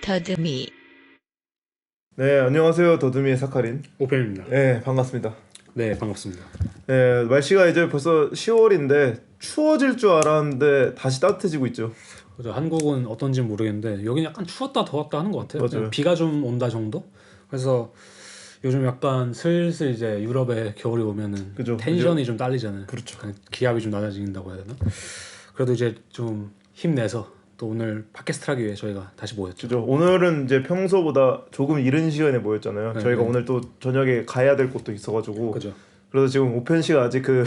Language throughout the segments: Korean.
더듬이. 네, 안녕하세요. 더듬이의 사카린. 오펜입니다. 네, 반갑습니다. 네, 반갑습니다. 네, 날씨가 이제 벌써 10월인데 추워질 줄 알았는데 다시 따뜻해지고 있죠. 그죠. 한국은 어떤지 모르겠는데 여기는 약간 추웠다 더웠다 하는 것 같아요. 맞아요. 그냥 비가 좀 온다 정도. 그래서 요즘 약간 슬슬 이제 유럽에 겨울이 오면은 그죠. 텐션이 좀 딸리잖아요. 그렇죠. 기압이 좀 낮아진다고 해야 되나? 그래도 이제 좀 힘내서 또 오늘 팟캐스트를 하기 위해 저희가 다시 모였죠. 그죠. 오늘은 이제 평소보다 조금 이른 시간에 모였잖아요. 네, 저희가 네. 오늘 또 저녁에 가야 될 곳도 있어가지고. 그죠. 그래서 지금 오펜 씨가 아직 그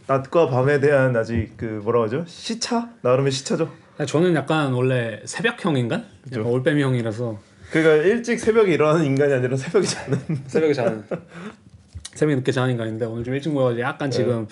낮과 밤에 대한 아직 그 뭐라 하죠? 시차? 나름의 시차죠. 저는 약간 원래 새벽형 인간? 그죠. 약간 올빼미 형이라서 그러니까 일찍 새벽에 일어나는 인간이 아니라 새벽에 자는. 새벽에 자는 새벽에 늦게 자는 인간인데 오늘 좀 일찍 모여가지고 약간 지금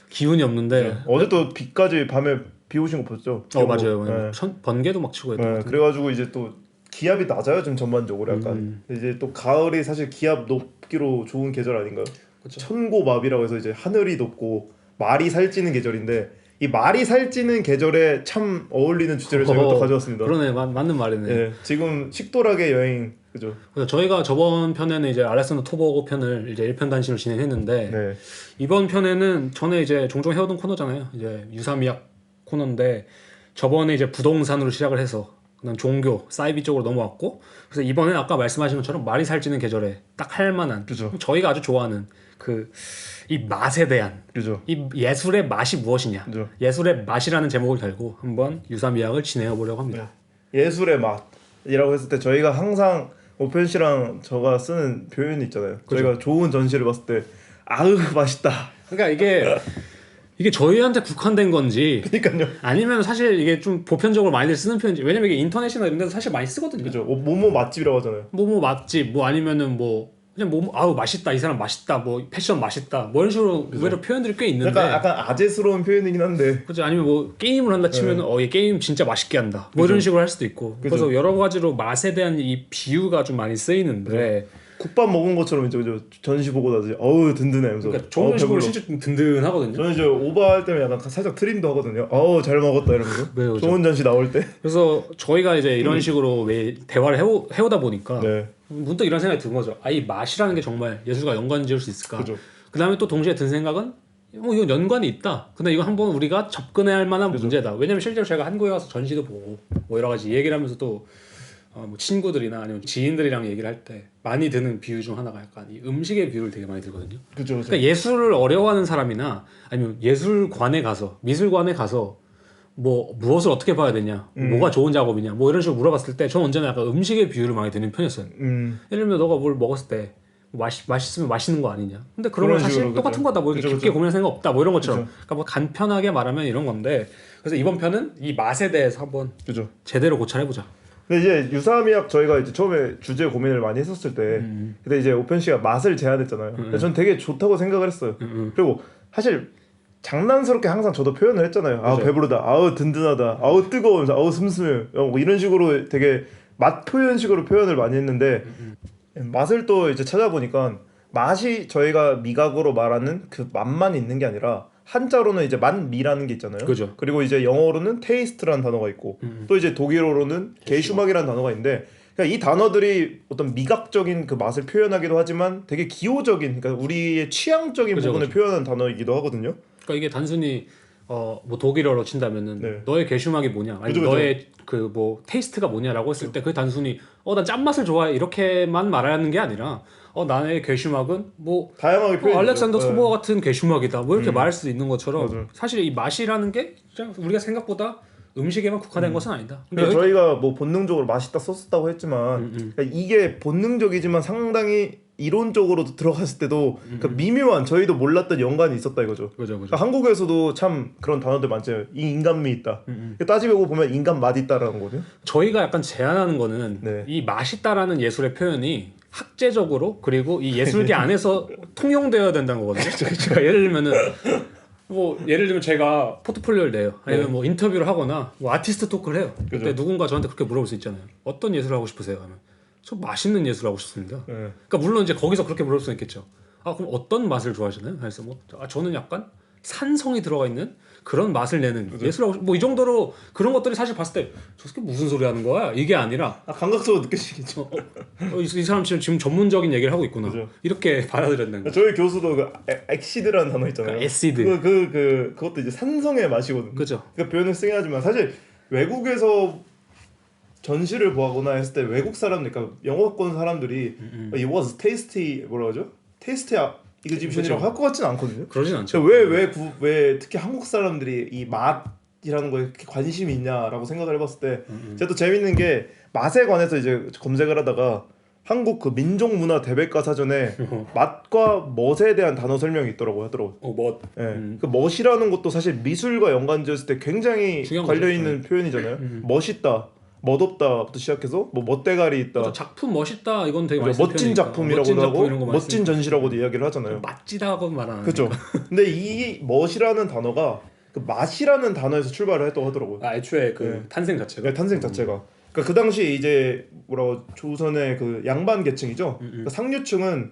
기운이 없는데 어제 또 비까지 밤에 비 오신 거 봤죠? 맞아요. 네. 번개도 막 치고 네, 했던 것 그래가지고 이제 또 기압이 낮아요 좀 전반적으로 약간 이제 또 가을이 사실 기압 높기로 좋은 계절 아닌가요? 그쵸. 천고마비라고 해서 이제 하늘이 높고 말이 살찌는 계절인데 이 말이 살찌는 계절에 참 어울리는 주제를 저희가 또 가져왔습니다. 그러네, 맞는 말이네. 예, 지금 식도락의 여행 그죠? 그래서 저희가 저번 편에는 이제 알렉산더 토보고 편을 이제 1편 단신으로 진행했는데 네, 이번 편에는 전에 이제 종종 해오던 코너잖아요. 이제 유사미학 코너인데 저번에 이제 부동산으로 시작을 해서 그다음 종교, 사이비 쪽으로 넘어왔고 그래서 이번에 아까 말씀하신 것처럼 말이 살찌는 계절에 딱 할 만한 그죠. 저희가 아주 좋아하는 그 이 맛에 대한 그죠. 이 예술의 맛이 무엇이냐 그죠. 예술의 맛이라는 제목을 달고 한번 유사미학을 진행해 보려고 합니다. 예술의 맛이라고 했을 때 저희가 항상 오펜 씨랑 저가 쓰는 표현이 있잖아요. 저희가 좋은 전시를 봤을 때 아으 맛있다. 그러니까 이게 저희한테 국한된 건지 그러니까요. 아니면 사실 이게 좀 보편적으로 많이들 쓰는 표현인지 왜냐면 이게 인터넷이나 이런 데서 사실 많이 쓰거든요. 그죠. 뭐뭐 맛집이라고 하잖아요. 뭐 맛집 뭐 아니면은 뭐 그냥 뭐 아우 맛있다 이 사람 맛있다 뭐 패션 맛있다 뭐 이런 식으로 의외로 표현들이 꽤 있는데 약간 아재스러운 표현이긴 한데. 그죠. 아니면 뭐 게임을 한다 치면은 얘 게임 진짜 맛있게 한다 뭐 이런 식으로 할 수도 있고 그래서 여러 가지로 맛에 대한 이 비유가 좀 많이 쓰이는데 국밥 먹은 것처럼 이제 그죠? 전시 보고 나서 어우 든든해 하면서 그러니까 좋은 식으로 배불러. 실제 좀 든든하거든요. 저는 이제 오버할 때면 약간 살짝 트림도 하거든요. 어우 잘 먹었다 이러면서. 네, 그죠. 좋은 전시 나올 때. 그래서 저희가 이제 이런 식으로 매일 대화를 해오다 보니까 네. 문득 이런 생각이 든 거죠. 이 맛이라는 게 정말 예술과 연관 지을 수 있을까? 그죠. 그다음에 또 동시에 든 생각은 이건 연관이 있다. 근데 이거 한번 우리가 접근해야 할 만한 문제다. 왜냐면 실제로 제가 한국에 가서 전시도 보고 뭐 여러 가지 얘기를 하면서 또 뭐 친구들이나 아니면 지인들이랑 얘기를 할 때 많이 드는 비유 중 하나가 약간 이 음식의 비유를 되게 많이 들거든요. 그죠. 그러니까 예술을 어려워하는 사람이나 아니면 예술관에 가서 미술관에 가서 뭐 무엇을 어떻게 봐야 되냐, 뭐가 좋은 작업이냐, 뭐 이런 식으로 물어봤을 때 저는 언제나 약간 음식의 비유를 많이 드는 편이었어요. 예를 들면 너가 뭘 먹었을 때 맛있으면 맛있는 거 아니냐. 근데 그런 건 그런 사실 식으로, 똑같은 그죠. 거다. 뭐 이렇게 그죠, 깊게 그죠. 고민할 생각 없다. 뭐 이런 것처럼. 그죠. 그러니까 뭐 간편하게 말하면 이런 건데. 그래서 이번 편은 이 맛에 대해서 한번 그죠. 제대로 고찰해 보자. 근데 이제 유사미학 저희가 이제 처음에 주제 고민을 많이 했었을 때 근데 이제 오펜 씨가 맛을 제안했잖아요. 근데 전 되게 좋다고 생각을 했어요. 그리고 사실 장난스럽게 항상 저도 표현을 했잖아요. 아 그죠. 배부르다, 아우 든든하다, 아우 뜨거워, 아우 슴슴해, 뭐 이런 식으로 되게 맛 표현식으로 표현을 많이 했는데 맛을 또 이제 찾아보니까 맛이 저희가 미각으로 말하는 그 맛만 있는 게 아니라 한자로는 이제 맛미라는 게 있잖아요. 그죠. 그리고 이제 영어로는 테이스트라는 단어가 있고 또 이제 독일어로는 게슈막이라는 단어가 있는데 그러니까 이 단어들이 어떤 미각적인 그 맛을 표현하기도 하지만 되게 기호적인 그러니까 우리의 취향적인 그죠, 부분을 표현하는 단어이기도 하거든요. 그러니까 이게 단순히 뭐 독일어로 친다면은 네. 너의 게슈막이 뭐냐, 아니 그죠, 그죠. 너의 그 뭐 테이스트가 뭐냐라고 했을 때 그게 단순히 난 짠맛을 좋아해 이렇게만 말하는 게 아니라 나의 게슈막은 뭐 다양하게 표현. 알렉산더 토보와 같은 게슈막이다 뭐 이렇게 말할 수 있는 것처럼 맞아요. 사실 이 맛이라는 게 그냥 우리가 생각보다 음식에만 국한된 것은 아니다. 근데 그러니까 저희가 뭐 본능적으로 맛있다 썼다고 했지만 그러니까 이게 본능적이지만 상당히 이론적으로 들어갔을 때도 그 미묘한 저희도 몰랐던 연관이 있었다 이거죠. 그죠. 그러니까 한국에서도 참 그런 단어들 많잖아요. 이 인간미 있다. 따지고 보면 인간 맛 있다라는 거거든요. 저희가 약간 제안하는 거는 네. 이 맛있다라는 예술의 표현이 학제적으로 그리고 이 예술계 안에서 통용되어야 된다는 거거든요. 그러니까 예를 들면은 예를 들면 제가 포트폴리오를 내요. 아니면 네. 뭐 인터뷰를 하거나 뭐 아티스트 토크를 해요. 그죠. 그때 누군가 저한테 그렇게 물어볼 수 있잖아요. 어떤 예술을 하고 싶으세요? 하면 저 맛있는 예술 하고 싶습니다. 네. 그러니까 물론 이제 거기서 그렇게 물어볼 수는 있겠죠. 그럼 어떤 맛을 좋아하시나요? 그래서 저는 약간 산성이 들어가 있는 그런 맛을 내는 예술하고 뭐 이 정도로 그런 것들이 사실 봤을 때 저 새끼 무슨 소리 하는 거야? 이게 아니라 감각적으로 느껴지겠죠. 이 사람 지금 전문적인 얘기를 하고 있구나. 그죠. 이렇게 받아들였는 거. 저희 교수도 그 엑시드라는 단어 있잖아요. 그 에시드. 그것도 이제 산성의 맛이거든요. 그죠. 그러니까 표현을 쓰긴 하지만 사실 외국에서 전시를 보거나 했을 때 외국 사람들, 그러니까 영어권 사람들이 it was tasty 뭐라 하죠? tasty exhibition이라고 할 것 같지는 않거든요. 그러진 않죠. 왜 특히 한국 사람들이 이 맛이라는 거에 이렇게 관심이 있냐라고 생각을 해봤을 때 제가 또 재밌는 게 맛에 관해서 이제 검색을 하다가 한국 그 민족문화 대백과 사전에 맛과 멋에 대한 단어 설명이 있더라고요. 멋. 예. 그 멋이라는 것도 사실 미술과 연관지었을 때 굉장히 관련 있는 표현이잖아요. 멋있다, 멋없다부터 시작해서 뭐 멋대가리 있다. 그렇죠. 작품 멋있다 이건 되게 많이 멋진 작품이라고도 하고 이런 거 멋진 전시라고도 이야기를 하잖아요. 맛지다고 말하는. 그렇죠. 근데 이 멋이라는 단어가 그 맛이라는 단어에서 출발을 했다고 하더라고요. 애초에 그 네. 탄생 자체가. 네, 탄생 자체가. 그러니까 그 당시 이제 뭐라고 조선의 그 양반 계층이죠. 그러니까 상류층은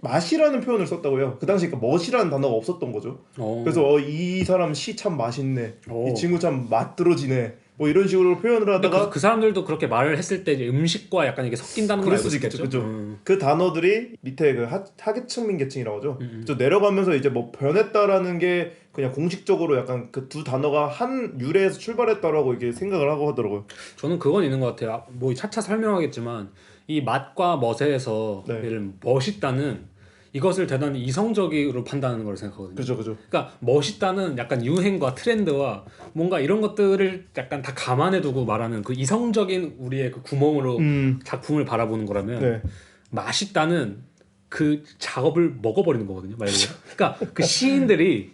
맛이라는 표현을 썼다고요. 그 당시 그러니까 멋이라는 단어가 없었던 거죠. 그래서 이 사람 시 참 맛있네. 이 친구 참 맛들어지네. 뭐 이런 식으로 표현을 하다가 그 사람들도 그렇게 말을 했을 때 이제 음식과 약간 이게 섞인다는 걸 그럴 알고 수도 있겠죠. 있겠죠. 그 단어들이 밑에 그 하계층민 계층이라고 하죠. 저 내려가면서 이제 뭐 변했다라는 게 그냥 공식적으로 약간 그 두 단어가 한 유래에서 출발했다라고 이렇게 생각을 하고 하더라고요. 저는 그건 있는 것 같아요. 뭐 차차 설명하겠지만 이 맛과 멋에서 네. 예를 들면 멋있다는 이것을 대단히 이성적으로 판단하는 걸 생각하거든요. 그죠. 그러니까 멋있다는 약간 유행과 트렌드와 뭔가 이런 것들을 약간 다 감안해두고 말하는 그 이성적인 우리의 그 구멍으로 작품을 바라보는 거라면 네. 맛있다는 그 작업을 먹어버리는 거거든요. 말 그대로. 그러니까 그 시인들이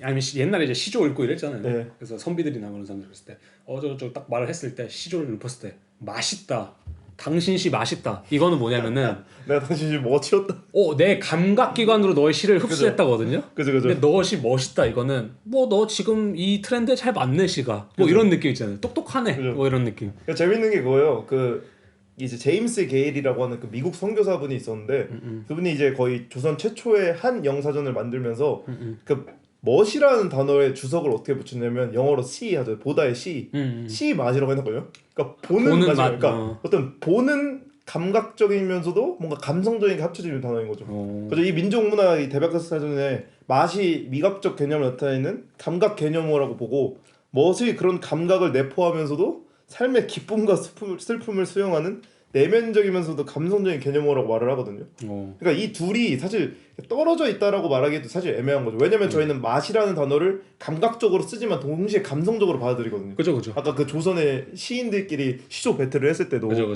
아니면 옛날에 이제 시조 읽고 이랬잖아요. 네. 그래서 선비들이 나오는 사람들 했을 때 저 딱 말을 했을 때 시조를 읊었을 때 맛있다. 당신 시 맛있다. 이거는 뭐냐면은 내가 당신 뭐 치웠다. 내 감각기관으로 너의 시를 흡수했다거든요. 그죠. 근데 너 시 멋있다. 이거는 뭐 너 지금 이 트렌드에 잘 맞네 시가. 뭐 이런 느낌 있잖아요. 똑똑하네. 그죠. 뭐 이런 느낌. 그러니까 재밌는 게 그거예요. 그 이제 제임스 게일이라고 하는 그 미국 선교사분이 있었는데 그분이 이제 거의 조선 최초의 한 영사전을 만들면서 그 멋이라는 단어에 주석을 어떻게 붙였냐면 영어로 see 하죠. 보다의 see. see 맛이라고 해놓고요. 그러니까 보는 맛이 맛. 그러니까 어떤 보는 감각적이면서도 뭔가 감성적인 게 합쳐지는 단어인 거죠. 그래서 이 민족문화 이 대백과사전에 맛이 미각적 개념을 나타내는 감각 개념어라고 보고 멋의 그런 감각을 내포하면서도 삶의 기쁨과 슬픔을 수용하는 내면적이면서도 감성적인 개념어라고 말을 하거든요. 그러니까 이 둘이 사실 떨어져 있다라고 말하기도 사실 애매한 거죠. 왜냐면 저희는 맛이라는 단어를 감각적으로 쓰지만 동시에 감성적으로 받아들이거든요. 그죠. 아까 그 조선의 시인들끼리 시조 배틀을 했을 때도 그죠.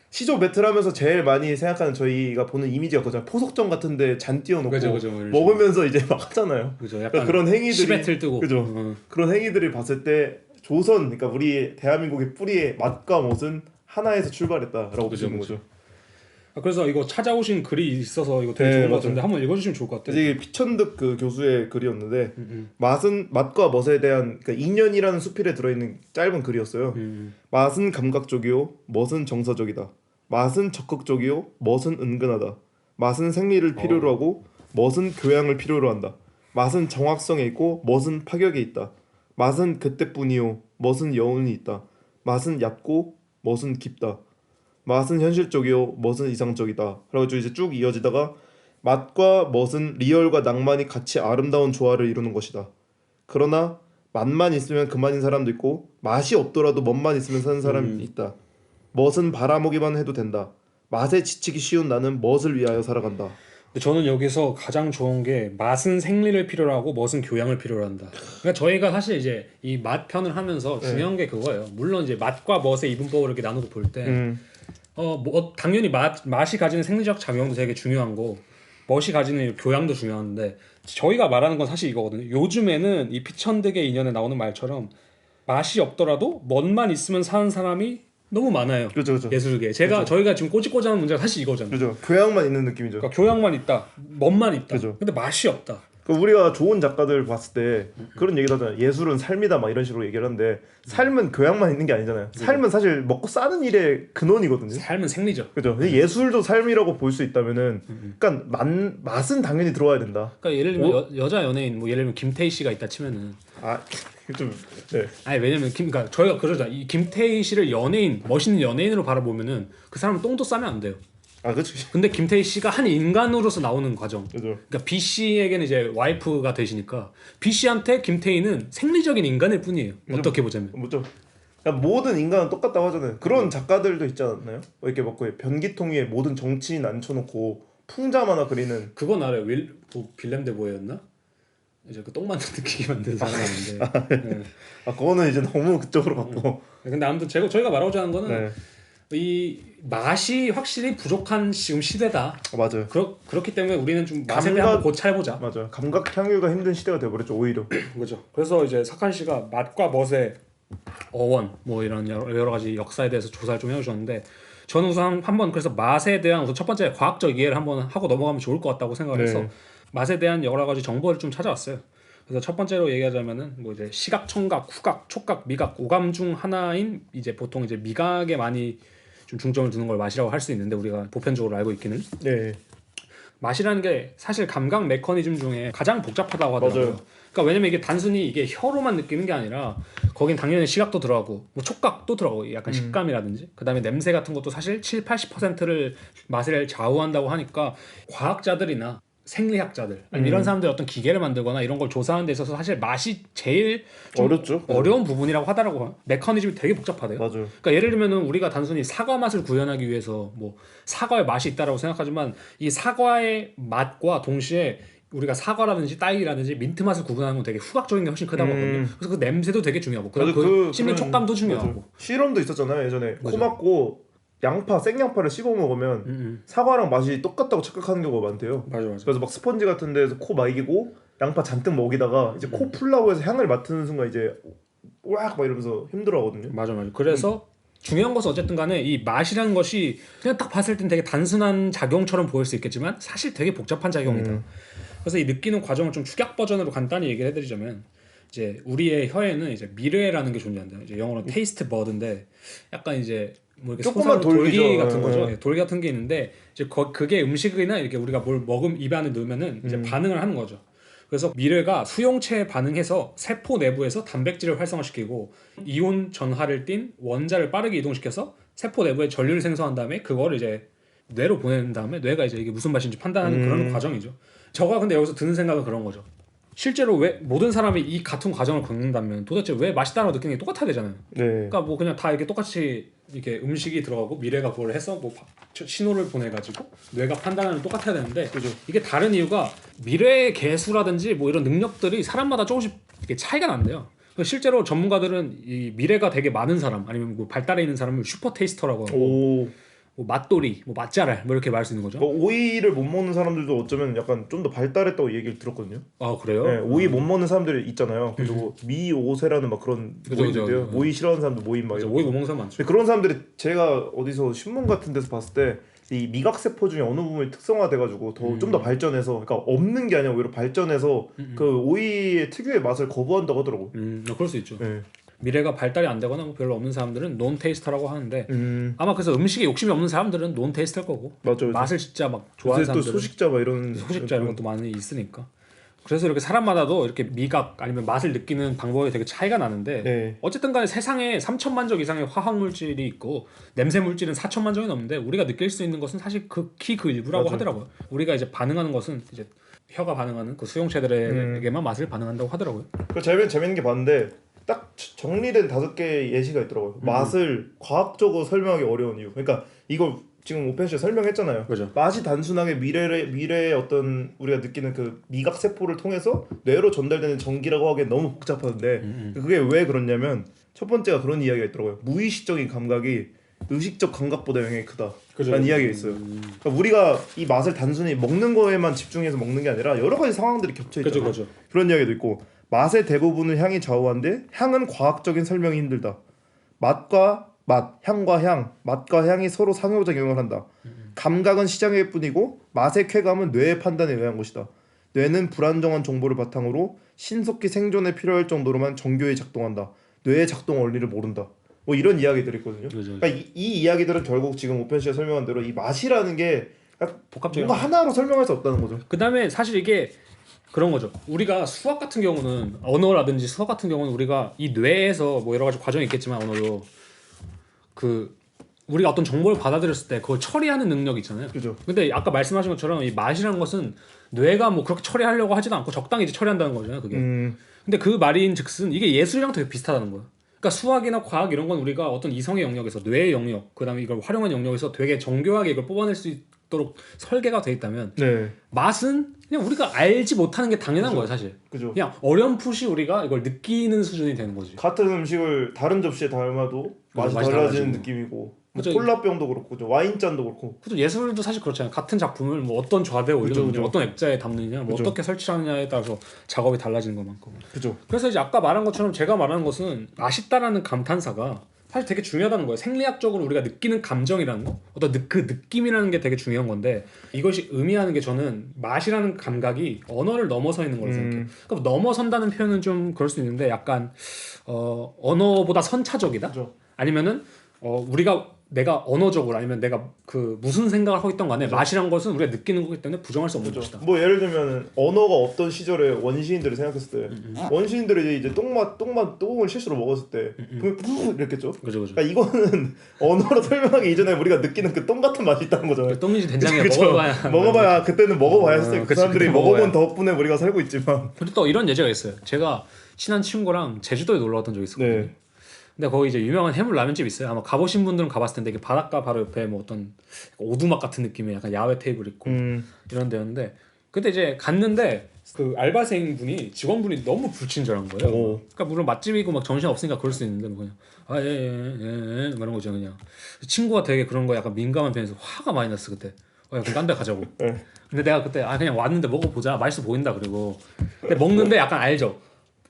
시조 배틀하면서 제일 많이 생각하는 저희가 보는 이미지가 그잖아요. 포석전 같은데 잔 띄워놓고 그죠. 먹으면서 이제 막 하잖아요. 그죠. 약간 그러니까 그런 행위들이 시배틀 뜨고. 그죠. 그런 행위들을 봤을 때 조선, 그러니까 우리 대한민국의 뿌리의 맛과 멋은 하나에서 출발했다라고 보시는 거죠. 그래서 이거 찾아오신 글이 있어서 이거 되게 네, 좋은 것 맞아요. 같은데 한번 읽어주시면 좋을 것 같아요. 이게 피천득 그 교수의 글이었는데 맛과 멋에 대한 그러니까 인연이라는 수필에 들어있는 짧은 글이었어요. 맛은 감각적이요, 멋은 정서적이다. 맛은 적극적이요, 멋은 은근하다. 맛은 생리를 필요로 하고 멋은 교양을 필요로 한다. 맛은 정확성에 있고 멋은 파격에 있다. 맛은 그때뿐이요, 멋은 여운이 있다. 맛은 얕고 멋은 깊다. 맛은 현실적이요, 멋은 이상적이다. 그래가지고 이제 쭉 이어지다가 맛과 멋은 리얼과 낭만이 같이 아름다운 조화를 이루는 것이다. 그러나 맛만 있으면 그만인 사람도 있고 맛이 없더라도 멋만 있으면 사는 사람이 있다. 멋은 바라보기만 해도 된다. 맛에 지치기 쉬운 나는 멋을 위하여 살아간다. 근데 저는 여기서 가장 좋은 게 맛은 생리를 필요로 하고 멋은 교양을 필요로 한다. 그러니까 저희가 사실 이제 이 맛 편을 하면서 중요한 게 그거예요. 물론 이제 맛과 멋의 이분법을 이렇게 나누고 볼 때 뭐 당연히 맛이 가지는 생리적 작용도 되게 중요한 거, 멋이 가지는 교양도 중요한데 저희가 말하는 건 사실 이거거든요. 요즘에는 이 피천득의 인연에 나오는 말처럼 맛이 없더라도 멋만 있으면 사는 사람이 너무 많아요. 그렇죠. 예술계. 저희가 지금 꼬집꼬집하는 문제가 사실 이거잖아요. 그죠. 교양만 있는 느낌이죠. 그러니까 교양만 있다, 멋만 있다. 그죠. 근데 맛이 없다. 그러니까 우리가 좋은 작가들 봤을 때 그런 얘기도 하잖아요. 예술은 삶이다 막 이런 식으로 얘기를 하는데 삶은 교양만 있는 게 아니잖아요. 삶은 사실 먹고 사는 일의 근원이거든요. 삶은 생리죠. 그죠? 예술도 삶이라고 볼 수 있다면은, 그러니까 맛은 당연히 들어와야 된다. 그러니까 예를 들면 여자 연예인 뭐 예를 들면 김태희 씨가 있다 치면은 좀 네. 아니 왜냐면 그러니까 저희가 그러자 이 김태희 씨를 연예인 멋있는 연예인으로 바라보면은 그 사람은 똥도 싸면 안 돼요. 그렇죠. 근데 김태희 씨가 한 인간으로서 나오는 과정. 그죠. 그러니까 B 씨에게는 이제 와이프가 되시니까 B 씨한테 김태희는 생리적인 인간일 뿐이에요. 어떻게 보자면. 뭐죠? 그러니까 모든 인간은 똑같다고 하잖아요. 그런 작가들도 있지 않나요? 이렇게 막 거의 변기통 위에 모든 정치인 앉혀놓고 풍자 만화 그리는. 그건 알아요. 빌렘 데보이였나? 이제 그 똥 만들기 만든 사람인데. 그거는 이제 너무 그쪽으로 갔고. 근데 아무튼 저희가 말하고자 하는 거는 네. 이 맛이 확실히 부족한 지금 시대다. 맞아요. 그렇기 때문에 우리는 좀 맛에 대해 한번 고찰해보자. 맞아요. 감각 향유가 힘든 시대가 돼버렸죠 오히려. 그렇죠. 그래서 이제 석한 씨가 맛과 멋의 어원 뭐 이런 여러 가지 역사에 대해서 조사를 좀 해주셨는데 저는 우선 한번 그래서 맛에 대한 우선 첫 번째 과학적 이해를 한번 하고 넘어가면 좋을 것 같다고 생각을 해서 네. 맛에 대한 여러 가지 정보를 좀 찾아왔어요. 그래서 첫 번째로 얘기하자면은 뭐 이제 시각, 청각, 후각, 촉각, 미각 오감 중 하나인 이제 보통 이제 미각에 많이 좀 중점을 두는 걸 맛이라고 할 수 있는데 우리가 보편적으로 알고 있기는 네. 맛이라는 게 사실 감각 메커니즘 중에 가장 복잡하다고 하더라고요. 맞아요. 그러니까 왜냐면 이게 단순히 이게 혀로만 느끼는 게 아니라 거긴 당연히 시각도 들어가고 뭐 촉각도 들어가고 약간 식감이라든지 그다음에 냄새 같은 것도 사실 80%를 맛을 좌우한다고 하니까 과학자들이나 생리학자들 아니면 이런 사람들이 어떤 기계를 만들거나 이런 걸 조사하는 데 있어서 사실 맛이 제일 좀 어렵죠. 어려운 부분이라고 하더라고요. 메커니즘이 되게 복잡하대요. 맞아요. 그러니까 예를 들면은 우리가 단순히 사과 맛을 구현하기 위해서 뭐 사과의 맛이 있다라고 생각하지만 이 사과의 맛과 동시에 우리가 사과라든지 딸기라든지 민트 맛을 구분하는 건 되게 후각적인 게 훨씬 크다고 하거든요. 그래서 그 냄새도 되게 중요하고 심지어 촉감도 중요하고. 맞아요. 실험도 있었잖아요 예전에. 맞아. 코 막고 양파 생양파를 씹어 먹으면 사과랑 맛이 똑같다고 착각하는 경우가 많대요. 맞아. 그래서 막 스펀지 같은 데서 코 말기고 양파 잔뜩 먹이다가 이제 코 풀라고 해서 향을 맡는 순간 이제 막 이러면서 힘들어하거든요. 맞아. 그래서 중요한 것은 어쨌든 간에 이 맛이라는 것이 그냥 딱 봤을 땐 되게 단순한 작용처럼 보일 수 있겠지만 사실 되게 복잡한 작용이다. 그래서 이 느끼는 과정을 좀 축약 버전으로 간단히 얘기를 해드리자면 이제 우리의 혀에는 이제 미뢰라는 게 존재한다. 이제 영어로 테이스트 버드인데 약간 이제 뭐 이렇게 조그만 돌기 같은 네. 거죠. 돌기 같은 게 있는데 이제 그게 음식이나 이렇게 우리가 뭘 입 안에 넣으면은 이제 반응을 하는 거죠. 그래서 미뢰가 수용체에 반응해서 세포 내부에서 단백질을 활성화시키고 이온 전하를 띤 원자를 빠르게 이동시켜서 세포 내부에 전류를 생성한 다음에 그거를 이제 뇌로 보낸 다음에 뇌가 이제 이게 무슨 맛인지 판단하는 그런 과정이죠. 저가 근데 여기서 드는 생각은 그런 거죠. 실제로 왜 모든 사람이 이 같은 과정을 겪는다면 도대체 왜 맛있다고 느끼는 게 똑같아야 되잖아요. 네. 그러니까 뭐 그냥 다 이렇게 똑같이 이렇게 음식이 들어가고 미래가 그걸 해서 뭐 신호를 보내가지고 뇌가 판단하는 똑같아야 되는데 그죠. 이게 다른 이유가 미래의 개수라든지 뭐 이런 능력들이 사람마다 조금씩 이렇게 차이가 난대요. 실제로 전문가들은 이 미래가 되게 많은 사람 아니면 뭐 발달해 있는 사람을 슈퍼 테이스터라고 하고 뭐 맛돌이, 뭐 맛잘알 뭐 이렇게 말할 수 있는 거죠. 오이를 못 먹는 사람들도 어쩌면 약간 좀 더 발달했다고 얘기를 들었거든요. 아 그래요? 네, 오이 못 먹는 사람들이 있잖아요. 그리고 미오세라는 막 그런 모임인데요. 오이 싫어하는 사람도 모임 막 맞아, 이런. 오이 못 먹는 사람 많죠. 근데 그런 사람들이 제가 어디서 신문 같은 데서 봤을 때 이 미각 세포 중에 어느 부분이 특성화돼가지고 좀 더 발전해서, 그러니까 없는 게 아니라 오히려 발전해서 그 오이의 특유의 맛을 거부한다고 하더라고. 그럴 수 있죠. 네. 미래가 발달이 안 되거나 뭐 별로 없는 사람들은 논 테이스터라고 하는데 아마 그래서 음식에 욕심이 없는 사람들은 논 테이스터일 거고 맞죠. 맛을 진짜 막 좋아하는 또 사람들은 소식자 막 이런 소식자 이런 것도 많이 있으니까. 그래서 이렇게 사람마다도 이렇게 미각 아니면 맛을 느끼는 방법이 되게 차이가 나는데 네. 어쨌든 간에 세상에 3천만 적 이상의 화학 물질이 있고 냄새 물질은 4천만 적이 넘는데 우리가 느낄 수 있는 것은 사실 극히 그 일부라고 맞아요. 하더라고요. 우리가 이제 반응하는 것은 이제 혀가 반응하는 그 수용체들에게만 맛을 반응한다고 하더라고요. 그 재밌는 게 봤는데 딱 정리된 5개의 예시가 있더라고요. 맛을 과학적으로 설명하기 어려운 이유. 그러니까 이걸 지금 오펜 씨가 설명했잖아요. 그죠. 맛이 단순하게 미래의 어떤 우리가 느끼는 그 미각 세포를 통해서 뇌로 전달되는 전기라고 하기엔 너무 복잡한데 그게 왜 그렇냐면 첫 번째가 그런 이야기가 있더라고요. 무의식적인 감각이 의식적 감각보다 영향이 크다. 라는 이야기가 있어요. 그러니까 우리가 이 맛을 단순히 먹는 거에만 집중해서 먹는 게 아니라 여러 가지 상황들이 겹쳐 있잖아요. 그죠. 그런 이야기도 있고 맛의 대부분은 향이 좌우한데 향은 과학적인 설명이 힘들다. 맛과 맛, 향과 향, 맛과 향이 서로 상호작용을 한다. 감각은 시장일 뿐이고 맛의 쾌감은 뇌의 판단에 의한 것이다. 뇌는 불안정한 정보를 바탕으로 신속히 생존에 필요할 정도로만 정교히 작동한다. 뇌의 작동 원리를 모른다. 뭐 이런 이야기들이 있거든요. 그죠. 그러니까 이 이야기들은 결국 지금 오편 씨가 설명한 대로 이 맛이라는 게 복합적인 뭔가 하나로 설명할 수 없다는 거죠. 그다음에 사실 이게 그런 거죠. 우리가 수학 같은 경우는 언어라든지 수학 같은 경우는 우리가 이 뇌에서 뭐 여러 가지 과정이 있겠지만 언어도 그 우리가 어떤 정보를 받아들였을 때 그걸 처리하는 능력이 있잖아요. 그죠. 근데 아까 말씀하신 것처럼 이 맛이라는 것은 뇌가 뭐 그렇게 처리하려고 하지도 않고 적당히 이제 처리한다는 거잖아요. 그게. 근데 그 말인즉슨 이게 예술이랑 되게 비슷하다는 거예요. 그러니까 수학이나 과학 이런 건 우리가 어떤 이성의 영역에서 뇌의 영역, 그다음에 이걸 활용한 영역에서 되게 정교하게 이걸 뽑아낼 수 있도록 설계가 돼 있다면 네. 맛은 그냥 우리가 알지 못하는 게 당연한 거예요, 사실. 그죠. 그냥 어렴풋이 우리가 이걸 느끼는 수준이 되는 거지. 같은 음식을 다른 접시에 담아도 맛이 맛이 달라지는 달라지고. 느낌이고 그죠. 콜라병도 그렇고 와인잔도 그렇고 그죠. 예술도 사실 그렇잖아요. 같은 작품을 뭐 어떤 좌대에 올리느냐, 그죠. 어떤 액자에 담느냐, 뭐 그죠. 어떻게 설치하느냐에 따라서 작업이 달라지는 것만큼. 그죠. 그래서 이제 아까 말한 것처럼 제가 말하는 것은 맛있다라는 감탄사가 사실 되게 중요하다는 거예요. 생리학적으로 우리가 느끼는 감정이라는 거, 어떤 그 느낌이라는 게 되게 중요한 건데 이것이 의미하는 게 저는 맛이라는 감각이 언어를 넘어서 있는 거라고 생각해요. 그러니까 넘어선다는 표현은 좀 그럴 수 있는데 약간 언어보다 선차적이다. 그죠. 아니면은 내가 언어적으로 아니면 내가 그 무슨 생각을 하고 있던 간에 맛이란 것은 우리가 느끼는 거기 때문에 부정할 수 없는 것이다. 뭐 예를 들면 언어가 없던 시절에 원시인들을 생각했을 때 원시인들이 이제 똥을 실수로 먹었을 때 분명 이랬겠죠. 그죠. 그러니까 이거는 언어로 설명하기 이전에 우리가 느끼는 그 똥 같은 맛이 있다는 거잖아요. 똥인지 된장에 그쵸? 먹어봐야 그때는 먹어봐야 했어요. 그 그치, 사람들이 그때 먹어본 먹어봐야. 덕분에 우리가 살고 있지만. 근데 또 이런 예제가 있어요. 제가 친한 친구랑 제주도에 놀러 갔던 적이 있었거든요. 네. 근데 거기 이제 유명한 해물 라면집 있어요. 아마 가보신 분들은 가봤을 텐데 이게 바닷가 바로 옆에 뭐 어떤 오두막 같은 느낌의 약간 야외 테이블 있고 이런 데였는데 그때 이제 갔는데 그 알바생 분이 직원분이 너무 불친절한 거예요. 오. 그러니까 물론 맛집이고 막 정신 없으니까 그럴 수 있는데 뭐 그냥 아예예예 이런 거죠 그냥. 친구가 되게 그런 거 약간 민감한 편에서 화가 많이 났어 그때. 그럼 딴 데 가자고. 네. 근데 내가 그때 그냥 왔는데 먹어보자 맛있어 보인다 그리고 근데 먹는데 약간 알죠.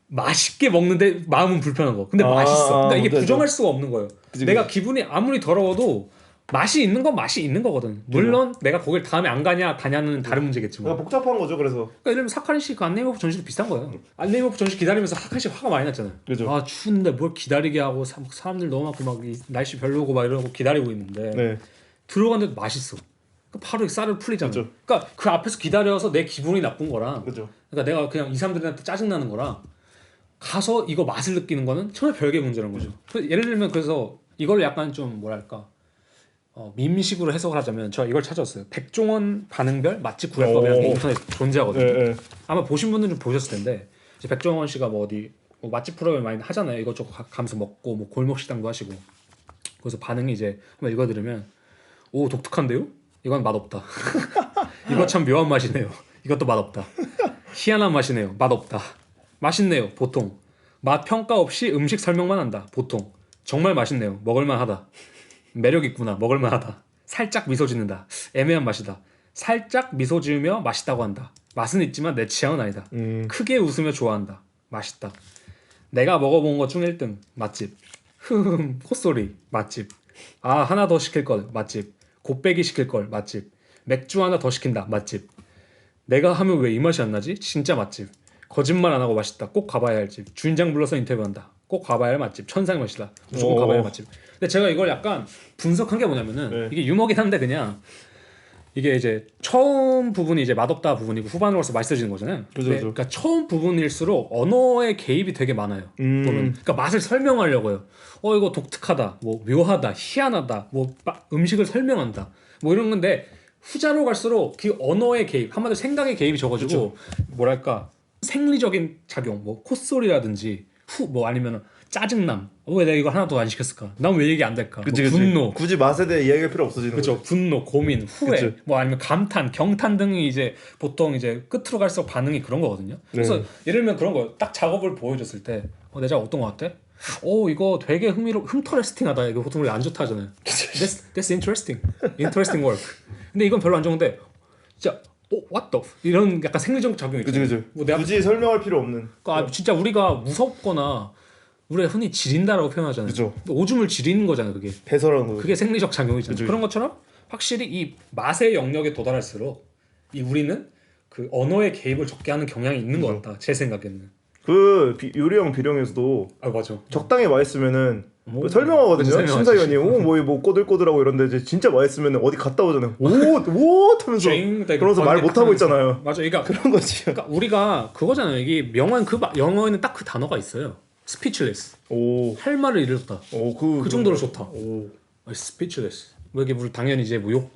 맛있게 먹는데 마음은 불편한 거. 근데 맛있어. 그러니까 이게 맞아. 부정할 수가 없는 거예요. 그치, 내가 기분이 아무리 더러워도 맛이 있는 건 맛이 있는 거거든. 물론 내가 거길 다음에 안 가냐는 다른 문제겠지만. 그러니까 복잡한 거죠. 그래서 그러니까 예를 들면 사카린 씨 그 안내모프 전시도 비슷한 거예요. 안내모프 전시 기다리면서 사카린 씨 화가 많이 났잖아요. 그죠. 아 추운데 뭘 기다리게 하고 사람들 너무 많고 막 날씨 별로고 막 이러고 기다리고 있는데 네. 들어갔는데 맛있어. 바로 쌀을 풀리잖아. 그죠. 그러니까 그 앞에서 기다려서 내 기분이 나쁜 거랑 그죠. 그러니까 내가 그냥 이 사람들한테 짜증 나는 거랑 가서 이거 맛을 느끼는 거는 전혀 별개의 문제라는 거죠. 예를 들면 그래서 이걸 약간 좀 뭐랄까 밈식으로 해석을 하자면 저 이걸 찾았어요. 백종원 반응별 맛집 구별법이라는 게 인터넷에 존재하거든요. 네. 아마 보신 분들은 좀 보셨을 텐데 이제 백종원 씨가 뭐 어디 뭐 맛집 프로그램 많이 하잖아요. 이것저것 가면서 먹고 뭐 골목 식당도 하시고 그래서 반응이 이제 한번 읽어드리면 오 독특한데요? 이건 맛없다. 이거 참 묘한 맛이네요. 이것도 맛없다. 희한한 맛이네요. 맛없다. 맛있네요. 보통. 맛 평가 없이 음식 설명만 한다. 보통. 정말 맛있네요. 먹을만하다. 매력 있구나. 먹을만하다. 살짝 미소 짓는다. 애매한 맛이다. 살짝 미소 지으며 맛있다고 한다. 맛은 있지만 내 취향은 아니다. 크게 웃으며 좋아한다. 맛있다. 내가 먹어본 것 중 1등. 맛집. 흐흠 콧소리. 맛집. 아 하나 더 시킬 걸. 맛집. 곱빼기 시킬 걸. 맛집. 맥주 하나 더 시킨다. 맛집. 내가 하면 왜 이 맛이 안 나지? 진짜 맛집. 거짓말 안 하고 맛있다. 꼭 가봐야 할 집. 주인장 불러서 인터뷰한다. 꼭 가봐야 할 맛집. 천상의 맛이다. 무조건 가봐야 할 맛집. 근데 제가 이걸 약간 분석한 게 뭐냐면은 네. 이게 유머긴 한데 그냥 이게 이제 처음 부분이 이제 맛없다 부분이고 후반으로 가서 맛있어지는 거잖아요. 그죠. 그러니까 처음 부분일수록 언어의 개입이 되게 많아요. 보면. 그러니까 맛을 설명하려고요. 이거 독특하다, 뭐 묘하다, 희한하다, 뭐 음식을 설명한다, 뭐 이런 건데 후자로 갈수록 그 언어의 개입, 한마디로 생각의 개입이 적어지고 뭐랄까 생리적인 작용, 뭐 콧소리라든지 뭐 아니면 짜증남, 왜 내가 이거 하나 더 안 시켰을까? 난 왜 얘기 안 될까? 그치, 뭐 그치. 분노, 굳이 맛에 대해 이야기할 필요 없어지는 그렇죠. 거죠. 분노, 고민, 후회, 그치. 뭐 아니면 감탄, 경탄 등이 이제 보통 이제 끝으로 갈수록 반응이 그런 거거든요. 그래서 예를 들면 그런 거 딱 작업을 보여줬을 때, 내 작업 어떤 거 같아? 이거 되게 흠터레스팅하다. 이거 보통 우리 안 좋다 하잖아요. That's interesting, interesting work. 근데 이건 별로 안 좋은데, 진짜 what the 이런 약간 생리적 작용이 있죠. 그치. 뭐 내가 굳이 설명할 필요 없는. 진짜 우리가 무섭거나 우리가 흔히 지린다라고 표현하잖아요. 그죠. 오줌을 지리는 거잖아요, 그게. 배설하는 거. 그게 생리적 작용이잖아요. 그죠. 그런 것처럼 확실히 이 맛의 영역에 도달할수록 이 우리는 그 언어의 개입을 적게 하는 경향이 있는 것 같다. 제 생각에는. 그 요리형 비룡에서도 아 맞아. 적당히 맛있으면은 뭐, 설명하거든요. 설명하지. 심사위원이 뭐 꼬들꼬들하고 이런데 이제 진짜 맛있으면은 어디 갔다 오잖아요. 오 하면서 그러면서 말 못하고 있잖아요. 맞아. 그러니까 그런 거지. 그러니까 우리가 그거잖아요. 이게 영어에는 딱 그 단어가 있어요. speechless. 할 말을 잃었다. 그 정도로 좋다. speechless. 뭐 이게 물 당연히 이제 뭐 욕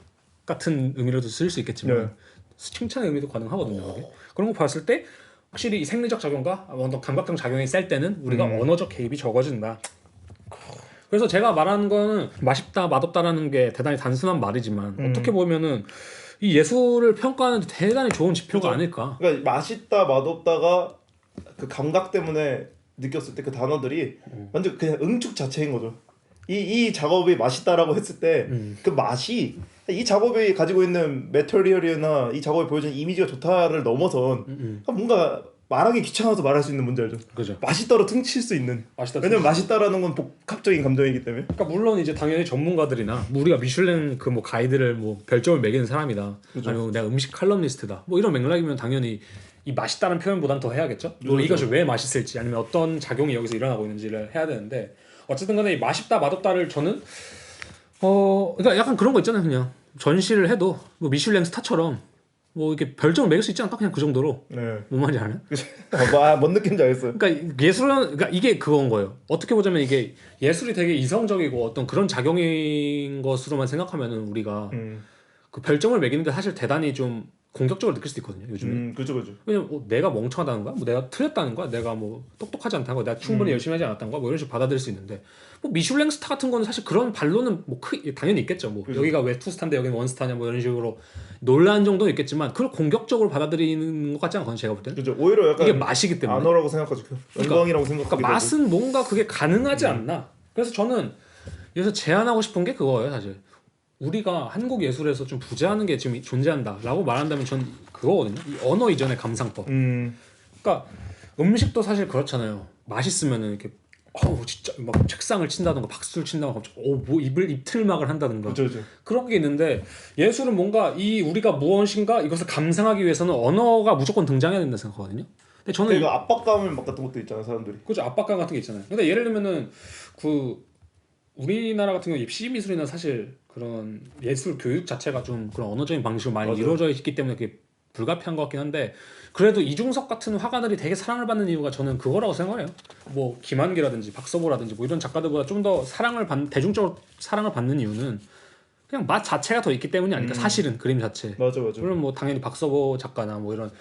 같은 의미로도 쓸 수 있겠지만 칭찬의 의미도 가능하거든요. 그게. 그런 거 봤을 때 확실히 이 생리적 작용과 어떤 감각적 작용이 셀 때는 우리가 언어적 개입이 적어진다. 그래서 제가 말하는 거는 맛있다, 맛없다라는 게 대단히 단순한 말이지만 어떻게 보면은 이 예술을 평가하는 데 대단히 좋은 지표가 아닐까. 그러니까 맛있다, 맛없다가 그 감각 때문에 느꼈을 때 그 단어들이 완전 그냥 응축 자체인 거죠. 이 작업이 맛있다라고 했을 때 그 맛이 이 작업이 가지고 있는 매터리얼이나 이 작업이 보여주는 이미지가 좋다를 넘어선 뭔가 말하기 귀찮아서 말할 수 있는 문제 알죠? 그죠. 맛있다로 퉁칠 수 있는. 왜냐면 맛있다라는 건 복합적인 감정이기 때문에. 그러니까 물론 이제 당연히 전문가들이나 뭐 우리가 미슐랭 그 뭐 가이드를 뭐 별점을 매기는 사람이다. 그죠. 아니면 내가 음식 칼럼니스트다. 뭐 이런 맥락이면 당연히 이 맛있다는 표현보다는 더 해야겠죠. 그렇죠. 이것이 왜 맛있을지 아니면 어떤 작용이 여기서 일어나고 있는지를 해야 되는데 어쨌든 간에 이 맛있다 맛없다를 저는 그러니까 약간 그런 거 있잖아요. 그냥 전시를 해도 뭐 미슐랭 스타처럼 뭐 이렇게 별점을 매길 수 있지 않을까? 그냥 그 정도로. 네. 뭔 말인지 알아요? 뭔 느낌인지 알겠어요. 그러니까 예술은 그러니까 이게 그건 거예요. 어떻게 보자면 이게 예술이 되게 이성적이고 어떤 그런 작용인 것으로만 생각하면은 우리가 그 별점을 매기는데 사실 대단히 좀 공격적으로 느낄 수도 있거든요. 요즘에. 그죠. 왜냐면 내가 멍청하다는 거야? 뭐 내가 틀렸다는 거야? 내가 뭐 똑똑하지 않다는 거야? 내가 충분히 열심히 하지 않았다는 거야? 뭐 이런 식으로 받아들일 수 있는데 뭐 미슐랭 스타 같은 거는 사실 그런 반론은 뭐 당연히 있겠죠. 뭐 그죠. 여기가 왜 투스타인데 여기는 원스타냐 뭐 이런 식으로 논란 정도는 있겠지만 그걸 공격적으로 받아들이는 것 같지 않거든요. 제가 볼 때는. 그죠. 오히려 약간 이게 맛이기 때문에. 안어라고 생각하죠. 영광이라고 생각하기도 그러니까 맛은 뭔가 그게 가능하지 않나. 그래서 저는 여기서 제안하고 싶은 게 그거예요. 사실 우리가 한국 예술에서 좀 부재하는 게 지금 존재한다라고 말한다면 전 그거거든요. 이 언어 이전의 감상법. 그러니까 음식도 사실 그렇잖아요. 맛있으면은 이렇게 진짜 막 책상을 친다던가 박수를 친다던가 갑자기 뭐 입틀막을 한다던가 그죠. 그런 게 있는데 예술은 뭔가 이 우리가 무엇인가 이것을 감상하기 위해서는 언어가 무조건 등장해야 된다 생각하거든요. 근데 저는 이거 압박감을 막 같은 것도 있잖아요, 사람들이. 그죠. 압박감 같은 게 있잖아요. 근데 예를 들면은 그 우리나라 같은 경우 입시 미술이나 사실 그런 예술 교육 자체가 좀 그런 언어적인 방식으로 많이 맞아요. 이루어져 있기 때문에 그게 불가피한 것 같긴 한데 그래도 이중섭 같은 화가들이 되게 사랑을 받는 이유가 저는 그거라고 생각해요. 뭐 김한기라든지 박서보라든지 뭐 이런 작가들보다 좀 더 대중적으로 사랑을 받는 이유는 그냥 맛 자체가 더 있기 때문이 아닐까. 사실은 그림 자체. 맞아. 물론 뭐 당연히 박서보 작가나 뭐 이런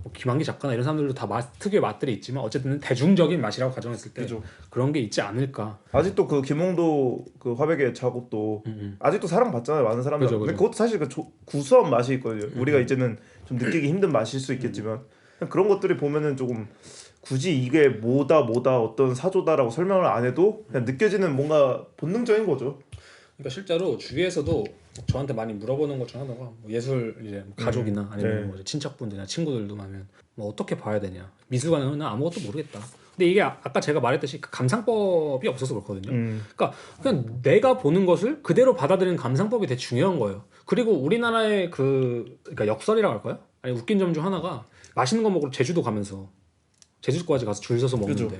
뭐 김한기 작가나 이런 사람들도 다 특유의 맛들이 있지만 어쨌든 대중적인 맛이라고 가정했을 때 그죠. 그런 게 있지 않을까. 아직도 그 김홍도 그 화백의 작업도 아직도 사랑받잖아요, 많은 사람들. 그죠. 근데 그것도 사실 그 구수한 맛이 있거든요. 우리가 이제는 좀 느끼기 힘든 맛일 수 있겠지만 그냥 그런 것들이 보면은 조금 굳이 이게 뭐다 어떤 사조다라고 설명을 안 해도 그냥 느껴지는 뭔가 본능적인 거죠. 그러니까 실제로 주위에서도 저한테 많이 물어보는 것 중 하나가 뭐 예술 이제 뭐 가족이나 아니면 네. 뭐 이제 친척분들이나 친구들도 하면 뭐 어떻게 봐야 되냐. 미술관은 아무것도 모르겠다. 근데 이게 아까 제가 말했듯이 그 감상법이 없어서 그렇거든요. 그러니까 그냥 내가 보는 것을 그대로 받아들이는 감상법이 되게 중요한 거예요. 그리고 우리나라의 그러니까 역설이라고 할까요? 아니 웃긴 점 중 하나가 맛있는 거 먹으러 제주도 가면서 제주도까지 가서 줄 서서 먹는데 그죠.